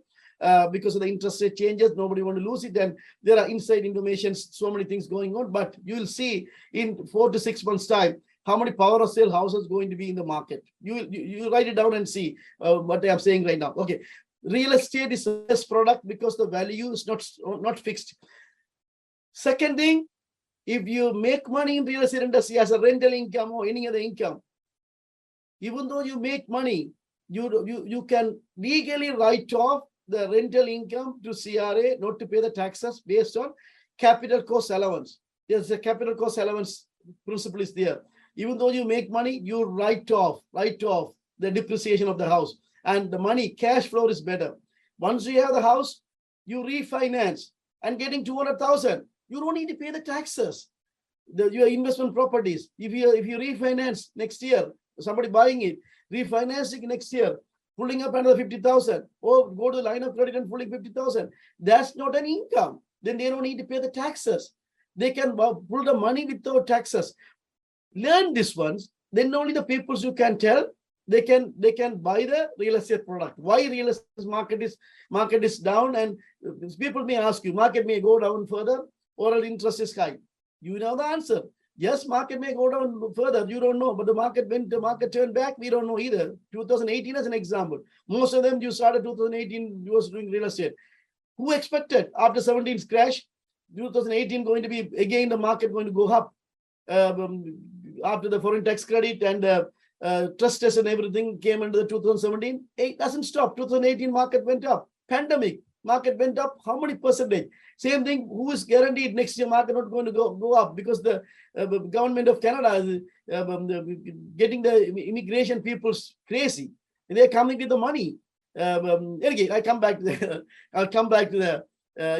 because of the interest rate changes. Nobody want to lose it. And there are inside information, so many things going on. But you will see in 4 to 6 months' time how many power of sale houses going to be in the market. You write it down and see what I am saying right now. Okay. Real estate is the best product because the value is not fixed. Second thing, if you make money in real estate industry as a rental income or any other income, even though you make money, you can legally write off the rental income to CRA, not to pay the taxes based on capital cost allowance. There's a capital cost allowance principle is there. Even though you make money, you write off the depreciation of the house, and the money cash flow is better. Once you have the house, you refinance and getting 200,000. You don't need to pay the taxes. Your investment properties. If you refinance next year, somebody buying it, refinancing next year, pulling up another 50,000, or go to the line of credit and pulling 50,000, that's not an income. Then they don't need to pay the taxes. They can pull the money without taxes. Learn this ones, then only the people you can tell they can buy the real estate product. Why real estate market is down, and people may ask you, market may go down further or interest is high. You know the answer. Yes, market may go down further. You don't know, but the market turned back. We don't know either. 2018 as an example. Most of them you started 2018, you was doing real estate. Who expected after 17's crash, 2018 going to be again the market going to go up after the foreign tax credit and trust test and everything came under the 2017. It doesn't stop. 2018 market went up. Pandemic market went up. How many percentage? Same thing. Who is guaranteed next year market not going to go up, because the government of Canada is getting the immigration people's crazy. They're coming with the money. Anyway, I'll come back to the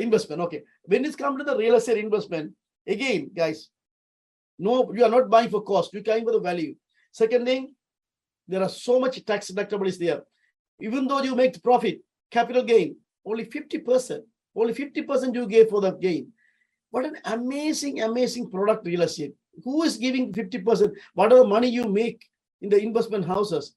investment. Okay, when it's come to the real estate investment, again, guys, no, you are not buying for cost. You're buying for the value. Second thing, there are so much tax deductible is there. Even though you make profit, capital gain, only 50%. Only 50% you gave for the gain. What an amazing product, real estate. Who is giving 50%? Whatever money you make in the investment houses,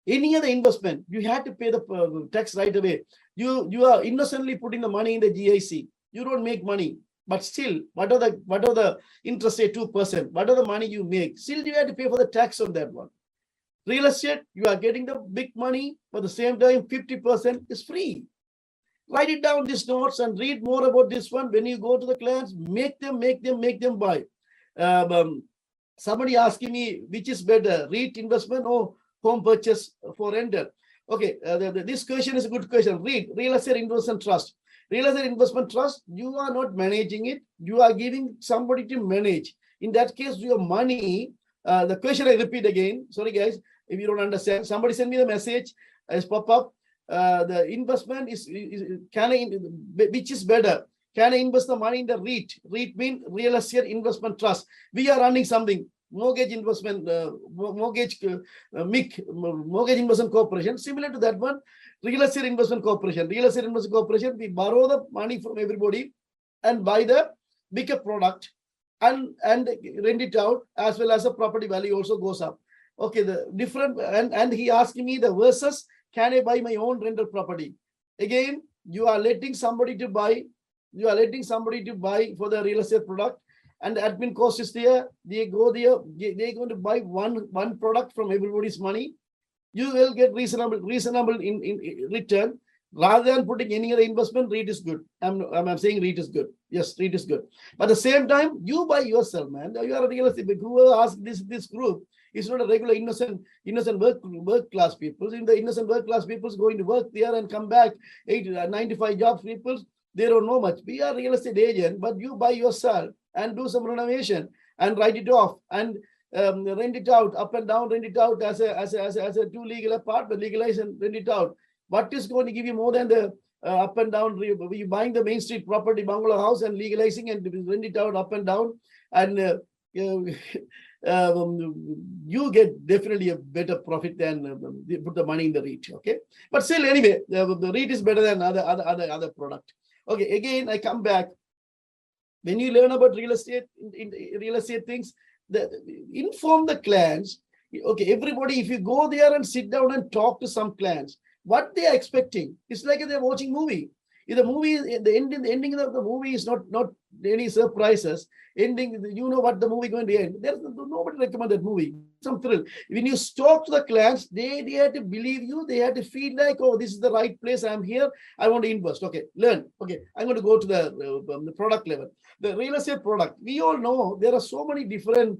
any other investment, you had to pay the tax right away. You are innocently putting the money in the GIC. You don't make money, but still, whatever the interest rate 2%, whatever the money you make, still you have to pay for the tax on that one. Real estate, you are getting the big money, but at the same time, 50% is free. Write it down, these notes, and read more about this one. When you go to the clients, make them buy. Somebody asking me, which is better, REIT investment or home purchase for rental? Okay, this question is a good question. REIT, Real Estate Investment Trust. Real Estate Investment Trust, you are not managing it. You are giving somebody to manage. In that case, your money, the question I repeat again. Sorry, guys, if you don't understand. Somebody send me the message as pop-up. The investment is which is better? Can I invest the money in the REIT? REIT means Real Estate Investment Trust. We are running something, mortgage investment, mortgage investment corporation, similar to that one, Real Estate Investment Corporation. Real Estate Investment Corporation, we borrow the money from everybody and buy the bigger product and rent it out, as well as the property value also goes up. Okay, the different, and he asked me the versus, can I buy my own rental property? Again, you are letting somebody to buy for the real estate product, and the admin cost is there. They go there, they're going to buy one product from everybody's money. You will get reasonable in return. Rather than putting any other investment, REIT is good. I'm saying REIT is good. Yes, REIT is good. But at the same time, you buy yourself, man. You are a real estate. Whoever asked this group, it's not a regular innocent work class people. In the innocent work class people is going to work there and come back, 95 jobs people, they don't know much. We are real estate agent, but you buy yourself and do some renovation and write it off and rent it out, up and down, rent it out as a two legal apartment, legalize and rent it out. What is going to give you more than the up and down? You buying the main street property bungalow house and legalizing and rent it out up and down, and you get definitely a better profit than put the money in the REIT. Okay, but still, anyway, the REIT is better than other product. Okay, again, I come back. When you learn about real estate, in real estate things, inform the clients. Okay, everybody, if you go there and sit down and talk to some clients, what they are expecting, it's like they're watching movie. If the movie, the ending of the movie is not any surprises. Ending, you know what the movie going to end. There's nobody recommend that movie. Some thrill. When you talk to the clients, they have to believe you. They have to feel like, oh, this is the right place. I'm here. I want to invest. Okay, learn. Okay, I'm going to go to the product level. The real estate product. We all know there are so many different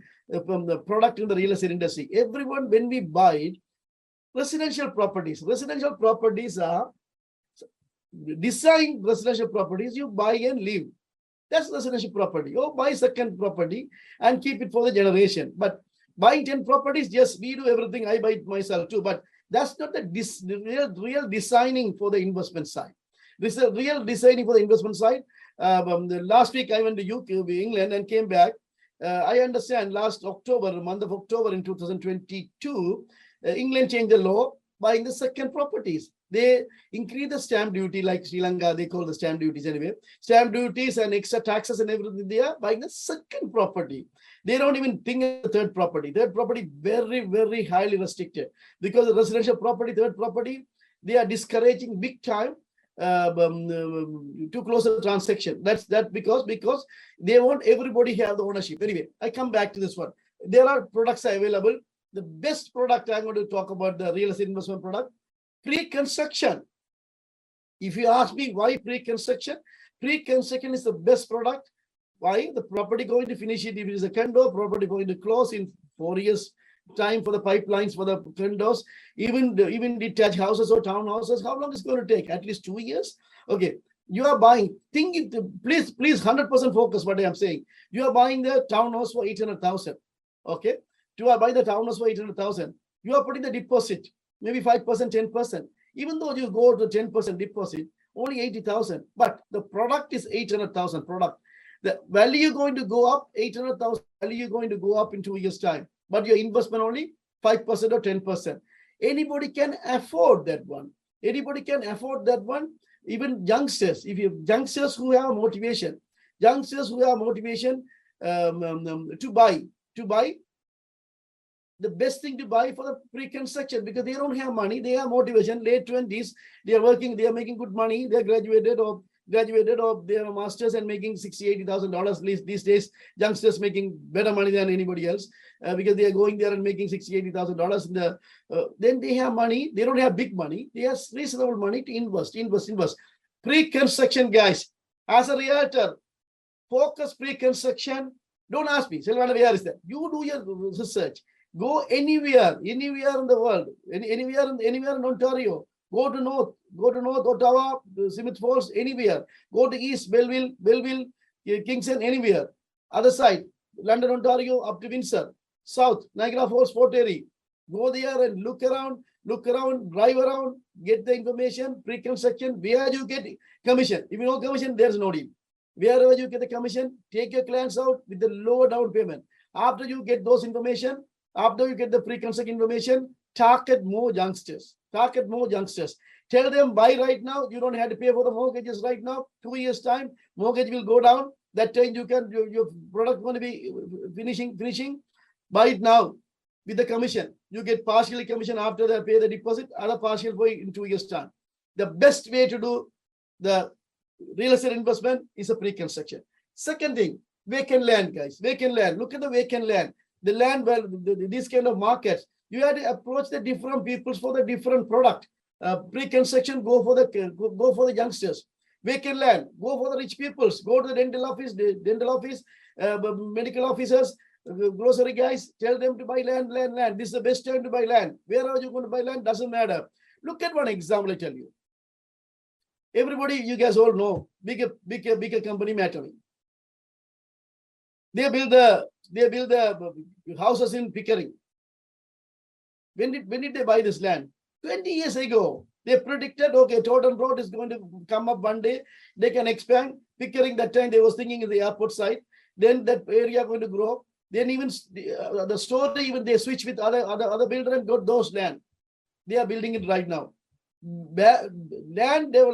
product in the real estate industry. Everyone, when we buy it, Residential properties. Residential properties are design residential properties. You buy and live. That's residential property. Or buy second property and keep it for the generation. But buying 10 properties, yes, we do everything. I buy it myself too. But that's not the real designing for the investment side. This is a real designing for the investment side. Last week I went to UK, England, and came back. I understand last October, month of October in 2022, England changed the law buying the second properties. They increase the stamp duty, like Sri Lanka, they call the stamp duties anyway. Stamp duties and extra taxes and everything, they are buying the second property. They don't even think of the third property. Third property, very, very highly restricted. Because the residential property, third property, they are discouraging big time to close the transaction. That's because they want everybody have the ownership. Anyway, I come back to this one. There are products available. The best product I'm going to talk about, the real estate investment product, pre-construction. If you ask me why pre-construction is the best product. Why? The property going to finish it if it is a condo, property going to close in 4 years time for the pipelines for the condos, even detached houses or townhouses. How long is it going to take? At least 2 years. Okay, you are buying. Please 100% focus what I am saying. You are buying the townhouse for 800,000. Okay, you are buying the townhouse for 800,000. You are putting the deposit maybe 5%, 10%. Even though you go to 10% deposit, only 80,000. But the product is 800,000 product. The value going to go up 800,000. Value going to go up in 2 years time. But your investment only 5% or 10%. Anybody can afford that one. Anybody can afford that one. Even youngsters, if you youngsters who have motivation, to buy, the best thing to buy for the pre-construction, because they don't have money, they have motivation, late 20s, they are working, they are making good money, they are graduated or they have a master's and making $60,000-$80,000 these days. Youngsters making better money than anybody else because they are going there and making $60,000-$80,000. Then they have money. They don't have big money. They have reasonable money to invest. Pre-construction, guys. As a realtor, focus pre-construction. Don't ask me, Selvana, where is that? You do your research. Go anywhere in the world, anywhere in Ontario. Go to North Ottawa, Smith Falls, anywhere. Go to East, Belleville, Kingston, anywhere. Other side, London, Ontario, up to Windsor. South, Niagara Falls, Fort Erie. Go there and look around, drive around, get the information, pre-construction, where you get commission. If you know commission, there's no deal. Wherever you get the commission, take your clients out with the low down payment. After you get those information, after you get the pre-construction information, target more youngsters. Tell them buy right now. You don't have to pay for the mortgages right now. 2 years time, mortgage will go down. That time your product going to be finishing. Buy it now with the commission. You get partially commission after they pay the deposit, other partial for in 2 years time. The best way to do the real estate investment is a pre-construction. Second thing, vacant land, guys. Vacant land. Look at the vacant land. The land, well, these kind of markets. You have to approach the different peoples for the different product. Pre-construction, go for the youngsters. Vacant land, go for the rich peoples. Go to the dental office, medical officers, grocery guys. Tell them to buy land. This is the best time to buy land. Where are you going to buy land? Doesn't matter. Look at one example. I tell you. Everybody, you guys all know, bigger company, Matterly. They build the houses in Pickering. When did they buy this land? 20 years ago. They predicted, okay, Totten Road is going to come up one day. They can expand. Pickering, that time they was thinking in the airport side. Then that area going to grow. Then even the story, even they switch with other builder and got those land. They are building it right now. Land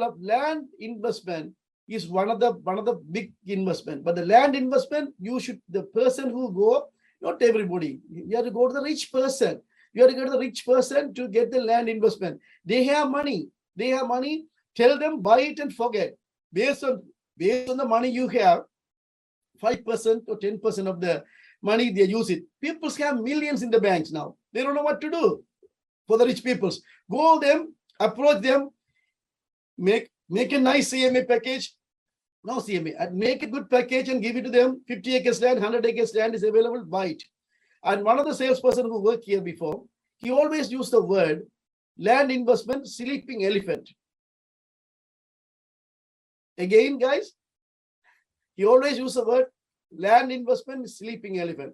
investment is one of the big investment. But the land investment, the person who go, not everybody. You have to go to the rich person. You have to go to the rich person to get the land investment. They have money. Tell them buy it and forget. Based on the money you have, 5% or 10% of the money they use it. People have millions in the banks now. They don't know what to do. For the rich peoples, go them, approach them, make a nice CMA package. No CMA, make a good package and give it to them. 50 acres land, 100 acres land is available, buy it. And one of the salesperson who worked here before, he always used the word, land investment, sleeping elephant. Again, guys, he always use the word land investment, sleeping elephant.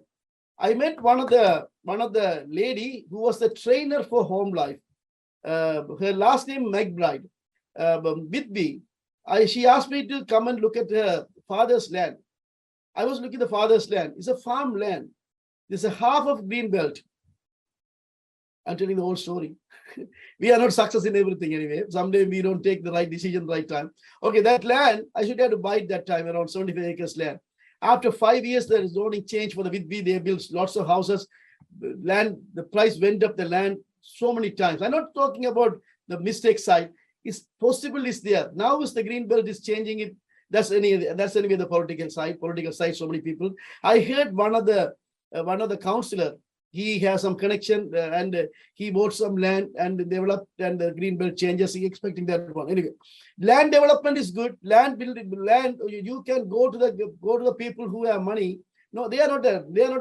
I met one of the lady who was the trainer for Home Life. Her last name McBride. With me, she asked me to come and look at her father's land. I was looking at the father's land. It's a farm land. There's a half of green belt. I'm telling the whole story. We are not success in everything anyway. Someday we don't take the right decision right time. Okay, that land, I should have to buy it that time, around 75 acres land. After 5 years, the zoning changed for the Whitby. They built lots of houses. Land, the price went up the land so many times. I'm not talking about the mistake side. It's possible is there. Now is the green belt is changing it. That's anyway the political side, so many people. I heard one of the councillor, he has some connection and he bought some land and developed, and the green belt changes. He expecting that one. Anyway, land development is good. Land you can go to the people who have money. No, they are not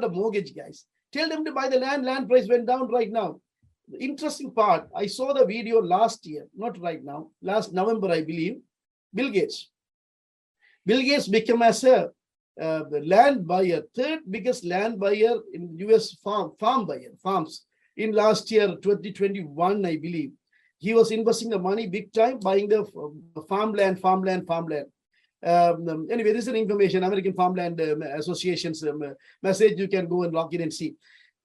a mortgage guys. Tell them to buy the land. Land price went down right now. The interesting part, I saw the video last year, not right now, last November, I believe. Bill Gates became as a the land buyer, third biggest land buyer in US farms in last year, 2021, I believe. He was investing the money big time, buying the farmland. Anyway, this is an information, American Farmland Association's message. You can go and log in and see.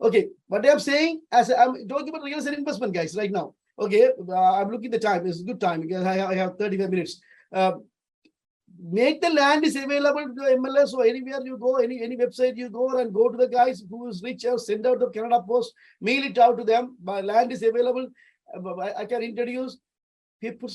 Okay, but I'm saying, I'm talking about real estate investment, guys, right now. Okay, I'm looking at the time. It's a good time because I have 35 minutes. Make the land is available to the MLS or anywhere you go, any website you go, and go to the guys who is rich, send out the Canada Post, mail it out to them. My land is available. I can introduce. People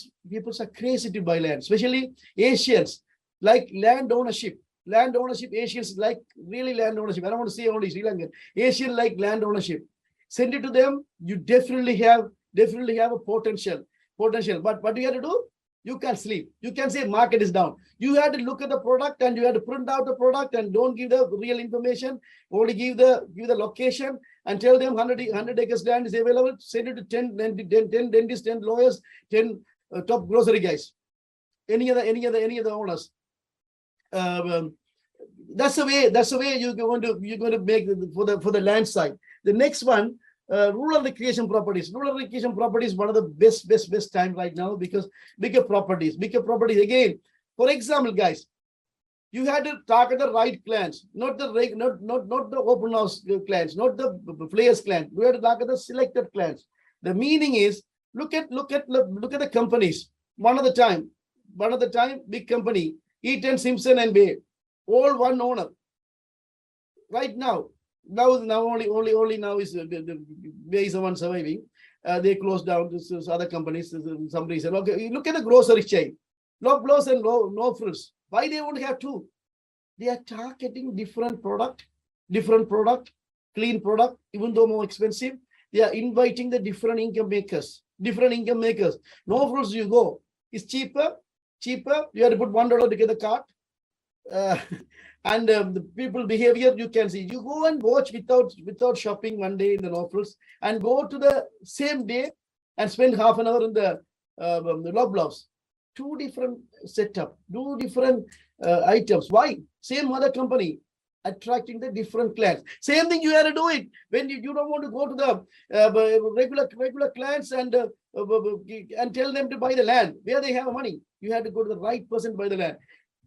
are crazy to buy land, especially Asians, like land ownership. Land ownership, Asians like really land ownership. I don't want to say only Sri Lankan. Asian like land ownership. Send it to them. You definitely have a potential. But what do you have to do? You can't sleep. You can say market is down. You have to look at the product and you have to print out the product and don't give the real information. Only give the location and tell them 100 acres land is available. Send it to 10 dentists, 10 lawyers, 10 top grocery guys. Any other owners. That's the way you're going to make for the land side. The next one, rural recreation properties. Rural recreation properties, one of the best time right now because bigger properties. Again, for example, guys, you had to target the right clans, not the open house clans, not the players clan. We had to target the selected clans. The meaning is look at the companies. One of the time, big company, Eaton, Simpson, and Bay, all one owner. Right now only now is the Bay is the one surviving. They closed down this other companies some reason. Okay, you look at the grocery chain, Loblaws and No Frills. Why they won't have two? They are targeting different product, clean product, even though more expensive. They are inviting the different income makers. No Frills, you go, it's cheaper. You have to put $1 to get the cart. And the people behavior you can see. You go and watch without shopping one day in the No Frills and go to the same day and spend half an hour in the Loblaws. Two different setup, two different items. Why? Same other company attracting the different clients. Same thing you have to do it when you don't want to go to the regular clients and tell them to buy the land where they have money. You have to go to the right person to buy the land.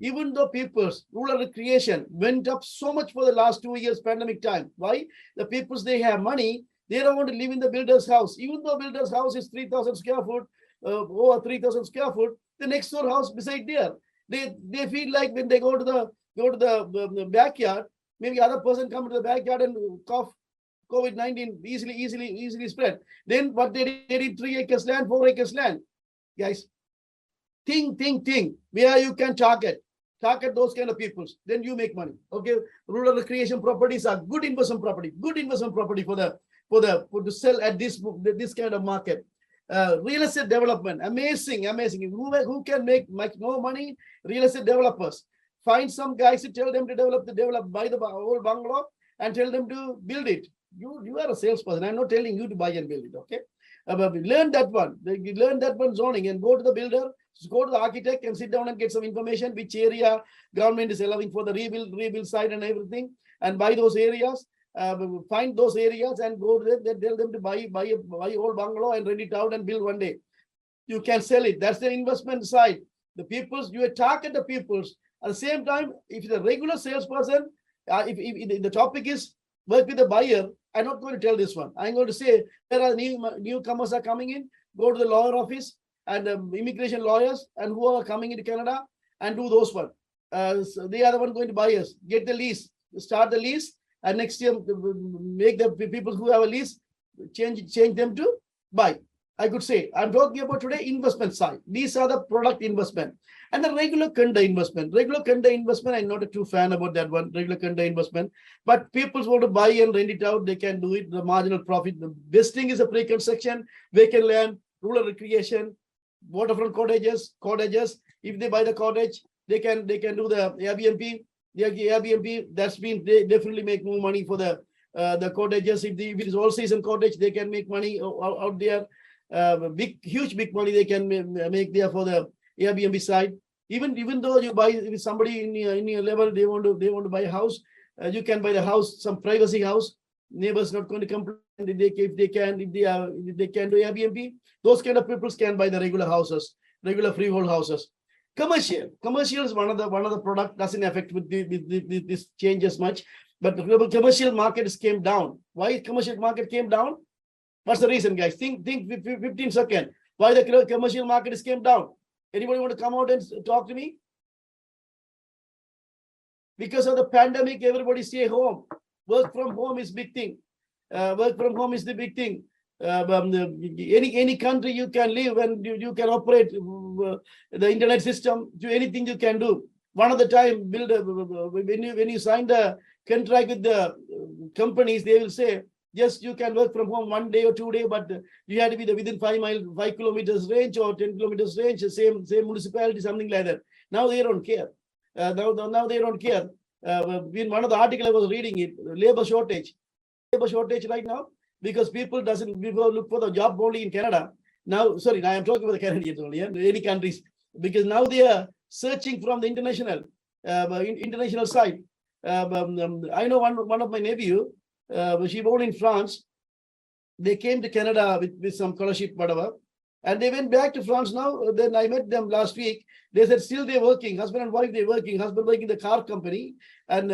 Even though people's rural recreation went up so much for the last 2 years pandemic time. Why? The peoples, they have money. They don't want to live in the builder's house. Even though builder's house is 3,000 square foot, over 3,000 square foot, the next door house beside there. They feel like when they go to the backyard, maybe other person come to the backyard and cough COVID-19 easily spread. Then what they did 3 acres land, 4 acres land. Guys, think where you can target those kind of people, then you make money. Okay, rural recreation properties are good investment property for to sell at this kind of market. Real estate development, amazing. Who can make much more money? Real estate developers. Find some guys to tell them to develop, buy the old bungalow and tell them to build it. You are a salesperson. I'm not telling you to buy and build it. Okay. Learn that one. Learn that one zoning and go to the builder, go to the architect and sit down and get some information which area government is allowing for the rebuild side and everything, and buy those areas. Find those areas and go there. Tell them to buy old bungalow and rent it out and build one day. You can sell it. That's the investment side. The people's, you target the people's. At the same time, if the regular salesperson, if the topic is work with the buyer, I'm not going to tell this one. I'm going to say there are newcomers are coming in, go to the lawyer office and immigration lawyers and who are coming into Canada and do those one. So they are the one going to buy us. Get the lease, start the lease, and next year make the people who have a lease change them to buy. I could say I'm talking about today investment side. These are the product investment and the regular Kanda investment. Regular Kanda investment, I'm not a true fan about that one. Regular Kanda investment, but people want to buy and rent it out. They can do it. The marginal profit. The best thing is a pre-construction, vacant land, rural recreation, waterfront cottages. If they buy the cottage, they can do the Airbnb. The Airbnb, that's been, they definitely make more money for the cottages. If it is all season cottage, they can make money out there. Huge money they can make there for the Airbnb side. Even though you buy with somebody in your level, they want to buy a house. You can buy the house, some privacy house. Neighbors not going to complain if they can do Airbnb. Those kind of people can buy the regular houses, regular freehold houses. Commercial is one of the product doesn't affect with this changes much, but the commercial market came down. Why commercial market came down? What's the reason, guys? Think 15 seconds. Why the commercial market came down? Anybody want to come out and talk to me? Because of the pandemic, everybody stay home. Work from home is big thing. Work from home is the big thing. Any country you can live and you can operate the internet system. Do anything you can do. One of the time, when you sign the contract with the companies, they will say, yes, you can work from home 1 day or 2 days, but you have to be within 5 kilometers range or 10 kilometers range, same municipality, something like that. Now they don't care. Now they don't care. In one of the articles I was reading it, labor shortage right now, because people look for the job only in Canada. Now, sorry, I am talking about the Canadians only, any countries, because now they are searching from the international side. I know one of my nephew. She born in France. They came to Canada with some scholarship, whatever, and they went back to France now. Then I met them last week. They said still they're working, husband and wife, they're working. Husband working the car company and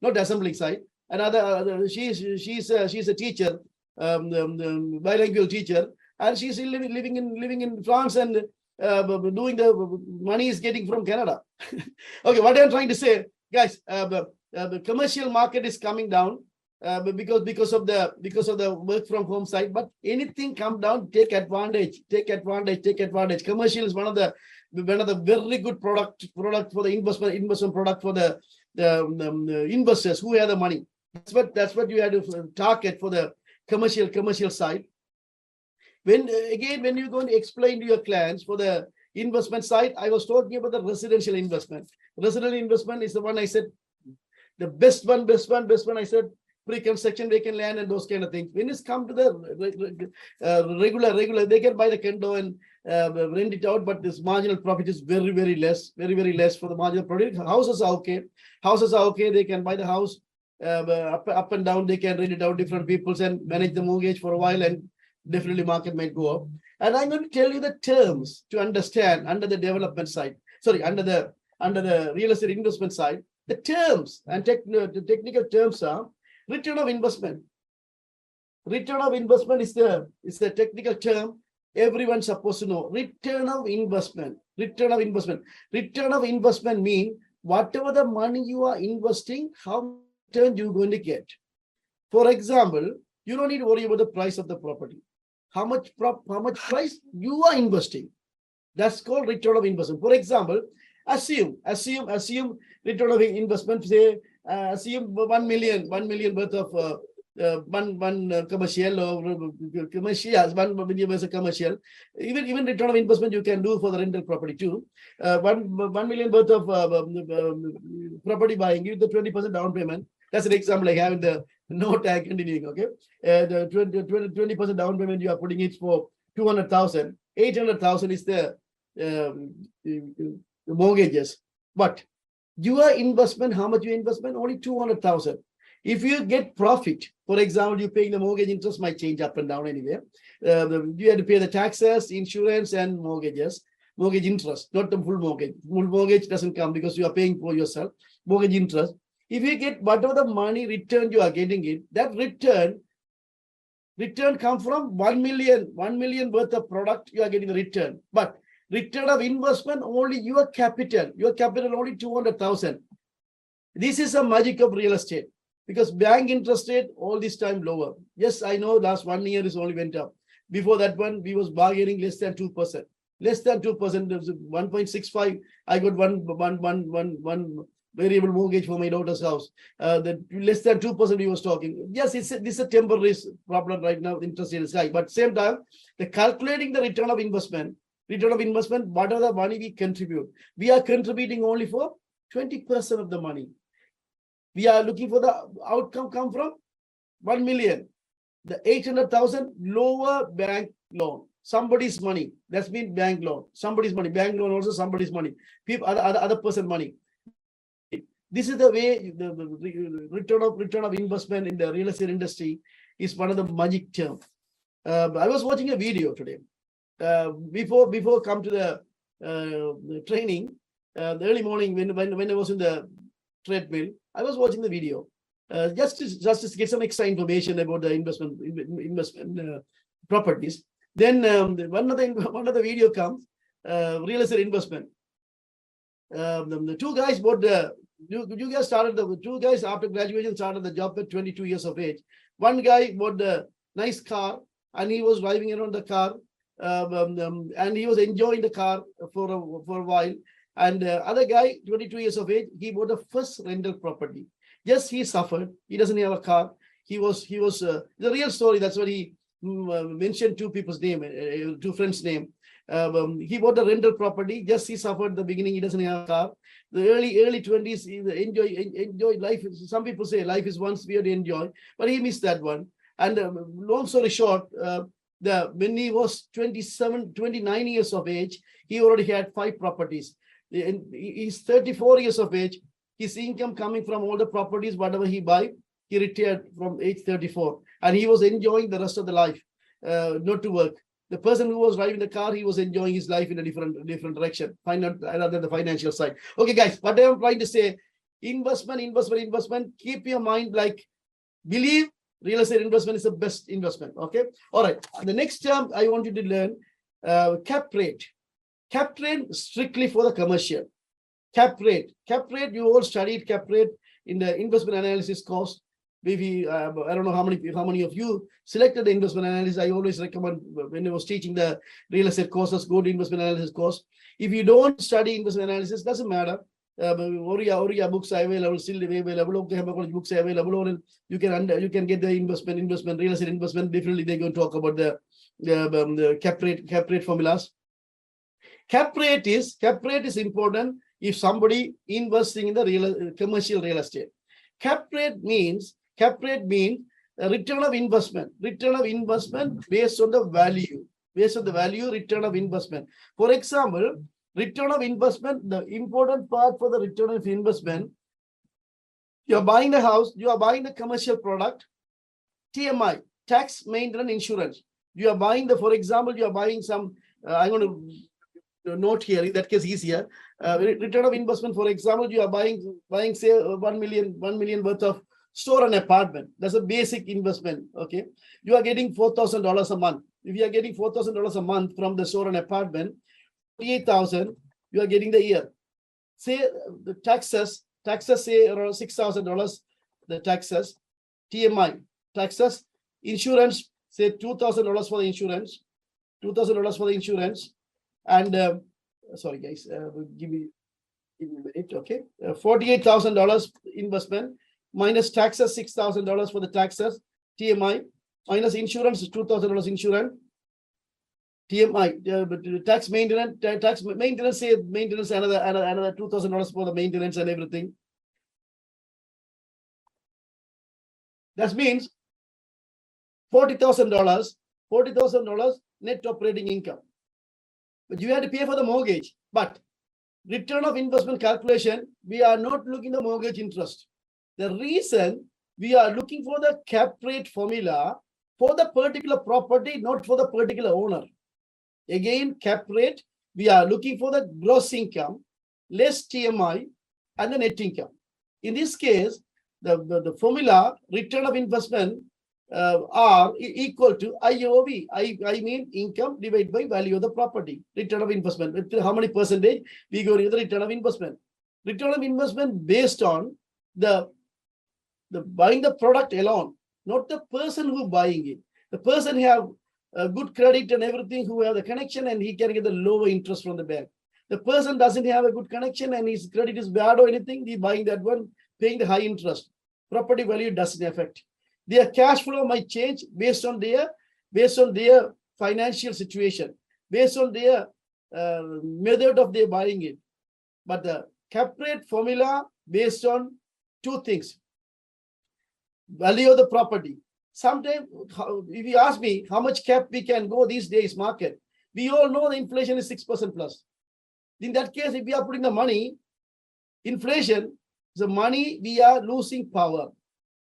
not assembling side. Another she's a teacher, bilingual teacher, and she's still living in France and doing the money is getting from Canada. Okay, what I'm trying to say, guys, the commercial market is coming down. Because of the work from home side, but anything come down, take advantage. Commercial is one of the very good product for the investment product for the investors who have the money. That's what you have to target for the commercial side. When you're going to explain to your clients for the investment side, I was talking about the residential investment. Residential investment is the one I said, the best one. I said, pre-construction, vacant land, and those kind of things. When it's come to the regular, they can buy the condo and rent it out, but this marginal profit is very less for the marginal profit. Houses are okay. They can buy the house up and down. They can rent it out different peoples and manage the mortgage for a while, and definitely market might go up. And I'm going to tell you the terms to understand under the development side. Sorry, under the real estate investment side, the terms and the technical terms are. Return of investment. Return of investment is the technical term everyone's supposed to know. Return of investment mean whatever the money you are investing, how return you're going to get. For example, you don't need to worry about the price of the property. How much price you are investing. That's called return of investment. For example, assume return of investment, say assume 1 million worth of one commercial or commercials, 1 million worth of commercial. Even return of investment you can do for the rental property too. 1 million worth of property buying, give the 20% down payment. That's an example I have in the note. I continuing. Okay, the 20% down payment you are putting it for 200,000. 800,000 is the mortgages. But your investment, how much your investment? Only 200,000. If you get profit, for example, you're paying the mortgage interest might change up and down anyway. You have to pay the taxes, insurance, and mortgages. Mortgage interest, not the full mortgage. Full mortgage doesn't come because you are paying for yourself. Mortgage interest. If you get whatever the money return you are getting it, that return come from 1 million worth of product you are getting the return. But return of investment only your capital only 200,000. This is a magic of real estate because bank interest rate all this time lower. Yes, I know last 1 year is only went up. Before that one, we was bargaining less than 2%. Less than 2%, 1.65. I got one variable mortgage for my daughter's house. The less than 2% we was talking. Yes, this is a temporary problem right now. Interest rate is high, but same time, the calculating the return of investment, what are the money we contribute? We are contributing only for 20% of the money. We are looking for the outcome come from 1 million. The 800,000 lower bank loan. Somebody's money. That's mean bank loan. Somebody's money. Bank loan also somebody's money. People, other person money. This is the way the return of investment in the real estate industry is one of the magic terms. I was watching a video today. Before come to the training, the early morning when I was in the treadmill, I was watching the video just to get some extra information about the investment properties. Then one of the video comes, real estate investment. The two guys bought the. You guys started the two guys after graduation started the job at 22 years of age. One guy bought a nice car and he was driving around the car and he was enjoying the car for a while. And other guy, 22 years of age, he bought the first rental property. Yes, he suffered. He doesn't have a car. He was the real story. That's what he mentioned two people's name, two friends' name. He bought the rental property. Just he suffered the beginning. He doesn't have a car. The early 20s, enjoy life. Some people say life is once we have to enjoy, but he missed that one. And long story short, when he was 29 years of age, he already had 5 properties. He's 34 years of age. His income coming from all the properties, whatever he buy, he retired from age 34, and he was enjoying the rest of the life, not to work. The person who was driving the car, he was enjoying his life in a different direction, rather than the financial side. Okay, guys, what I'm trying to say, investment. Keep your mind like, believe real estate investment is the best investment. Okay, all right. The next term I want you to learn, cap rate. Cap rate strictly for the commercial. Cap rate, you all studied cap rate in the investment analysis course. Maybe I don't know how many of you selected the investment analysis. I always recommend when I was teaching the real estate courses, go to investment analysis course. If you don't study investment analysis, doesn't matter. Oriya books are available, still available. Oklahoma College books are available, or you can get the investment, real estate investment. Definitely, they're going to talk about the cap rate formulas. Cap rate is important if somebody investing in the commercial real estate. Cap rate means a return of investment based on the value, return of investment. For example, return of investment, the important part for the return of investment, you are buying the house, you are buying the commercial product, TMI, tax, maintenance, insurance. You are buying for example, you are buying some, I'm going to note here, in that case easier. Return of investment, for example, you are buying say 1 million worth of store and apartment. That's a basic investment. Okay, you are getting $4,000 a month. If you are getting $4,000 a month from the store and apartment, 48,000 you are getting the year. Say the taxes say around $6,000. The taxes, TMI taxes, insurance say $2,000 for the insurance, $2,000 for the insurance, and sorry guys, give me a minute. Okay, $48,000 investment minus taxes, $6,000 for the taxes, TMI, minus insurance, $2,000 insurance, TMI, tax maintenance, say maintenance, another $2,000 for the maintenance and everything. That means $40,000 $40,000 net operating income. But you had to pay for the mortgage. But return of investment calculation, we are not looking at the mortgage interest. The reason we are looking for the cap rate formula for the particular property, not for the particular owner. Again, cap rate, we are looking for the gross income, less TMI, and the net income. In this case, the formula return of investment are equal to IOV. I mean income divided by value of the property. Return of investment. With how many percentage we go to the return of investment. Return of investment based on the buying the product alone, not the person who buying it. The person have a good credit and everything, who have the connection, and he can get the lower interest from the bank. The person doesn't have a good connection and his credit is bad or anything, he buying that one, paying the high interest. Property value doesn't affect. Their cash flow might change based on their financial situation, based on their method of their buying it. But the cap rate formula based on two things: value of the property. Sometimes, if you ask me how much cap we can go these days market, we all know the inflation is 6% plus. In that case, if we are putting the money, inflation, the money, we are losing power.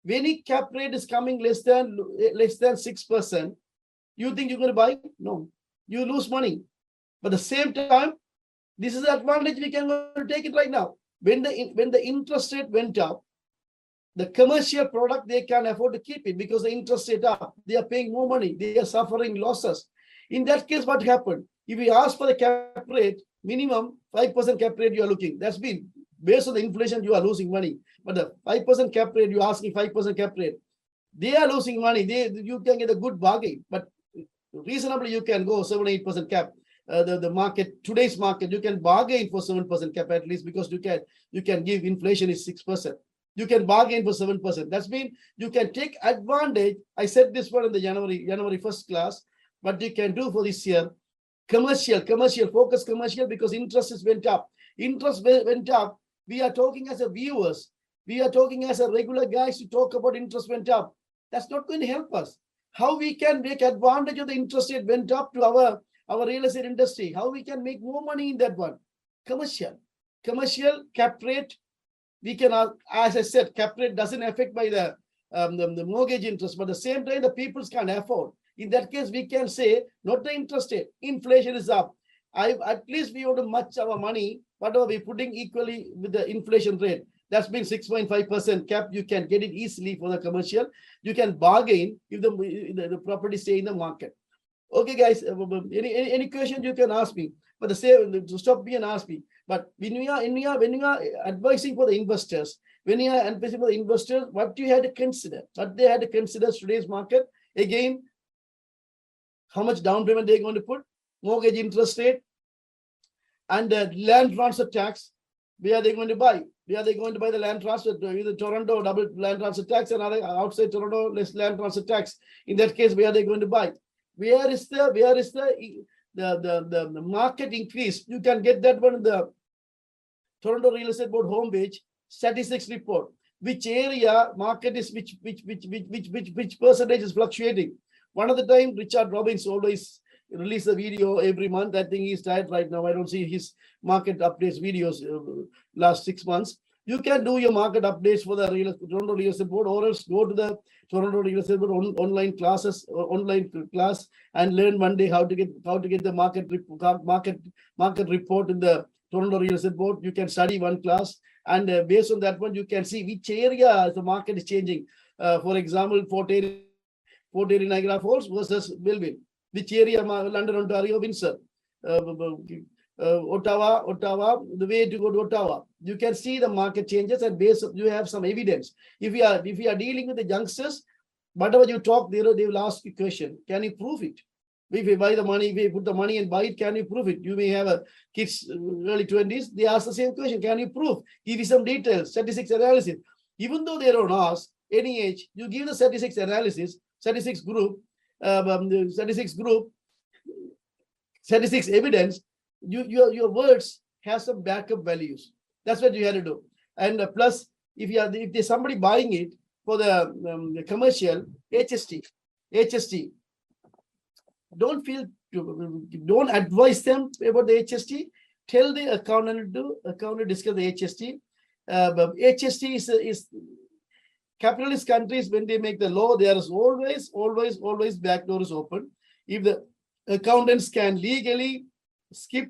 When a cap rate is coming less than 6%, you think you're going to buy? No, you lose money. But at the same time, this is the advantage we can take it right now. When the interest rate went up, the commercial product, they can afford to keep it because the interest rate up. They are paying more money. They are suffering losses. In that case, what happened? If we ask for the cap rate, minimum 5% cap rate you are looking. That's been based on the inflation, you are losing money. But the 5% cap rate, you are asking 5% cap rate. They are losing money. You can get a good bargain. But reasonably, you can go 7-8% cap. The market, today's market, you can bargain for 7% cap at least, because you can give inflation is 6%. You can bargain for 7%. That's mean you can take advantage. I said this one in the January 1st class, but you can do for this year. Commercial, focus commercial, because interest went up. Interest went up. We are talking as a viewers. We are talking as a regular guys to talk about interest went up. That's not going to help us. How we can make advantage of the interest rate went up to our real estate industry? How we can make more money in that one? Commercial cap rate. We can, as I said, cap rate doesn't affect by the mortgage interest, but at the same time, the peoples can afford. In that case, we can say, not the interest rate, inflation is up. At least we want to match our money, whatever we're putting equally with the inflation rate. That's been 6.5% cap. You can get it easily for the commercial. You can bargain if the property stay in the market. Okay, guys, any question you can ask me, but the same, to stop me and ask me. But when you are advising for the investors, what you had to consider, what they had to consider today's market, again, how much down payment they're going to put, mortgage interest rate, and the land transfer tax. Where are they going to buy? Where are they going to buy the land transfer? Either Toronto double land transfer tax, and outside Toronto less land transfer tax. In that case, where are they going to buy? Where is the market increase? You can get that one in the Toronto Real Estate Board homepage statistics report. Which area market is which percentage is fluctuating? One of the time, Richard Robbins always release a video every month. I think he's tired right now. I don't see his market updates videos last 6 months. You can do your market updates for the Toronto Real Estate Board, or else go to the Toronto Real Estate Board online classes or online class and learn one day how to get the market report in the Toronto Real Estate Board. You can study one class, and based on that one, you can see which area the market is changing. For example, Fort Erie, Niagara Falls versus Belleville. Which area, London, Ontario, Windsor, Ottawa, the way to go to Ottawa. You can see the market changes, and you have some evidence. If you are dealing with the youngsters, whatever you talk, they will ask you a question. Can you prove it? If you buy the money, if you put the money and buy it, can you prove it? You may have a kids early 20s. They ask the same question. Can you prove? Give you some details, statistics analysis. Even though they don't ask any age, you give the statistics analysis, statistics evidence. Your words have some backup values. That's what you have to do. And plus, if there's somebody buying it for the commercial HST, don't advise them about the HST. Tell the accountant to discuss the HST. But HST is capitalist countries, when they make the law, there is always back doors open. If the accountants can legally skip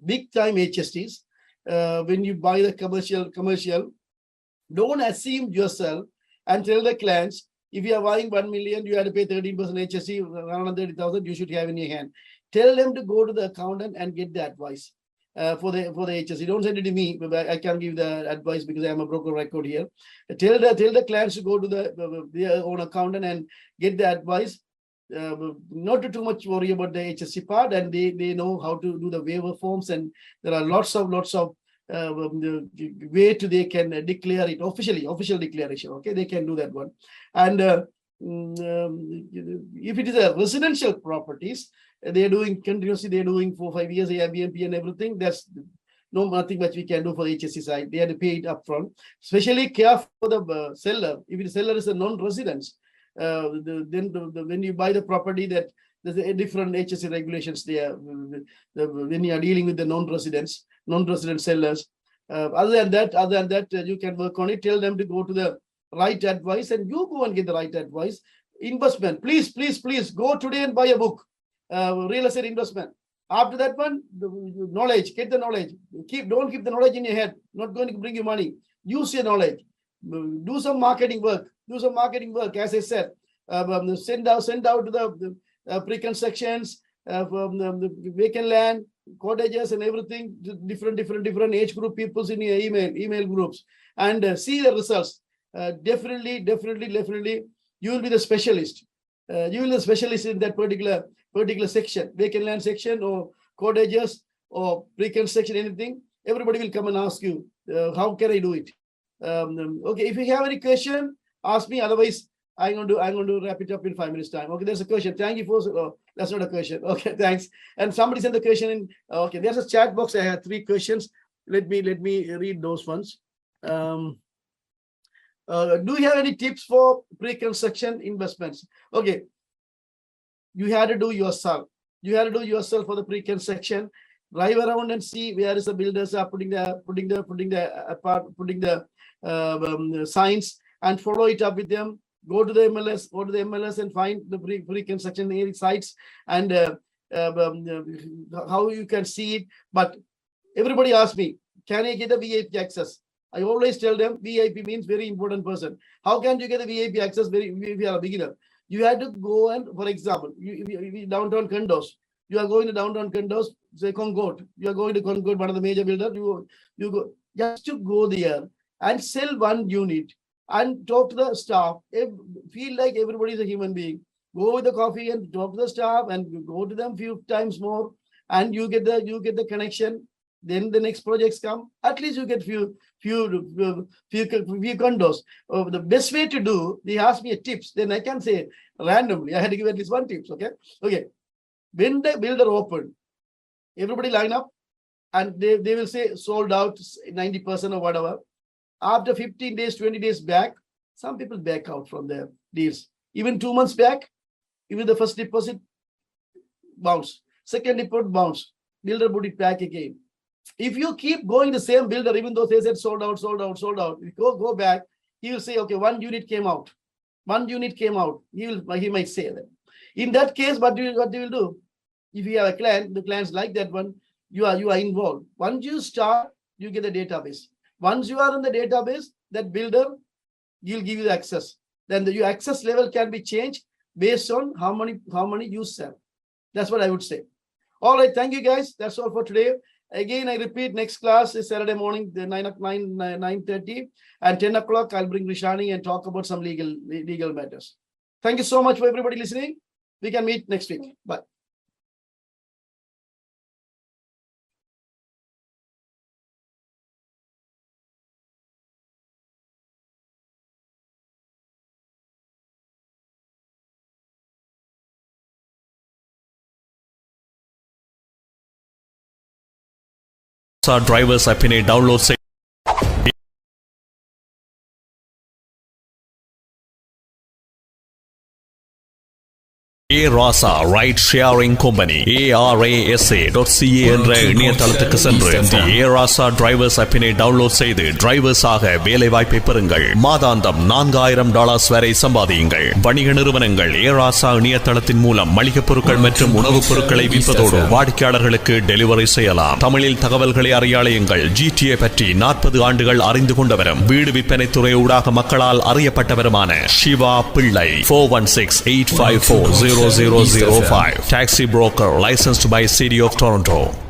big time HSTs, when you buy the commercial, don't assume yourself and tell the clients, if you are buying 1 million, you have to pay 13% HST, around 30,000, you should have in your hand. Tell them to go to the accountant and get the advice for the HST. Don't send it to me. I can't give the advice because I am a broker record here. Tell the clients to go to their own accountant and get the advice. Not to too much worry about the HST part, and they know how to do the waiver forms, and there are lots of way to they can declare it official declaration. Okay, they can do that one. And if it is a residential properties, they're doing continuously, they're doing 4-5 years Airbnb and everything. There's nothing much we can do for the HST side. They have to pay it upfront. Especially care for the seller. If the seller is a non-resident, then when you buy the property, that there's a different HST regulations there when you are dealing with the non-resident sellers. Other than that, you can work on it. Tell them to go to the right advice, and you go and get the right advice. Investment, please go today and buy a book, real estate investment. After that one, the knowledge, get the knowledge. Don't keep the knowledge in your head. Not going to bring you money. Use your knowledge. Do some marketing work. As I said, send out to the pre-constructions, the vacant land, cottages, and everything. Different age group peoples in your email groups, and see the results. Definitely, you will be the specialist. You will be the specialist in that particular section, vacant land section, or cottages, or pre-construction, anything. Everybody will come and ask you, how can I do it? Okay, if you have any question, ask me. Otherwise, I'm going to wrap it up in 5 minutes time. Okay, there's a question. Thank you for that's not a question. Okay, thanks. And somebody sent the question in. Okay, there's a chat box. I had 3 questions. Let me read those ones. Do you have any tips for pre-construction investments? Okay, you had to do yourself. For the pre-construction. Drive around and see where is the builders are putting the signs, and follow it up with them. Go to the MLS and find the pre-construction sites, and how you can see it. But everybody asks me, can I get a VIP access? I always tell them VIP means very important person. How can you get a VIP access if you are a beginner? You have to go and, for example, downtown condos. You are going to downtown condos, say Concord. You are going to Concord, one of the major builders. You go just to go there and sell one unit and talk to the staff. Feel like everybody is a human being. Go with the coffee and talk to the staff, and go to them few times more, and you get the connection. Then the next projects come. At least you get few condos. The best way to do, they ask me a tips. Then I can say randomly. I had to give at least one tips. Okay. When the builder open, everybody line up, and they will say sold out 90% or whatever. After 15 days, 20 days back, some people back out from their deals. Even 2 months back, even the first deposit bounce, second deposit bounce, builder put it back again. If you keep going the same builder, even though they said sold out, go back, he will say, okay, one unit came out. He might say that. In that case, what you will do? If you have a client, the clients like that one, you are involved. Once you start, you get the database. Once you are in the database, that builder, he'll give you the access. Then your access level can be changed based on how many you sell. That's what I would say. All right, thank you guys. That's all for today. Again, I repeat, next class is Saturday morning, 9:30, and 10 o'clock. I'll bring Rishani and talk about some legal matters. Thank you so much for everybody listening. We can meet next week. Bye. Drivers app ने download से ஏ ராசா right sharing company ARASA.ca என்ற இணையதளத்துக்கு சென்று ஏ ராசா drivers ஆப்பினை download செய்து டிரைவர்ஸாக வேலை வாய்ப்பை பெறுங்கள். மாதாந்தம் $4000 வரை சம்பாதியுங்கள். வணிக நிறுவனங்கள் ஏ ராசா இணையதளத்தின் மூலம் மளிகைப் பொருட்கள் மற்றும் உணவுப் பொருட்களை விற்பதோடு வாடிக்கையாளர்களுக்கு டெலிவரி செய்யலாம். தமிழில் தகவல்களை அறியாளையுங்கள். GTA பற்றி 40 ஆண்டுகள் அறிந்து கொண்டவரும் வீடு விற்பனை துறை ஊடாக மக்களால் அறியப்பட்டவருமான சிவா பிள்ளை. 416-854-0005. Taxi broker licensed by City of Toronto.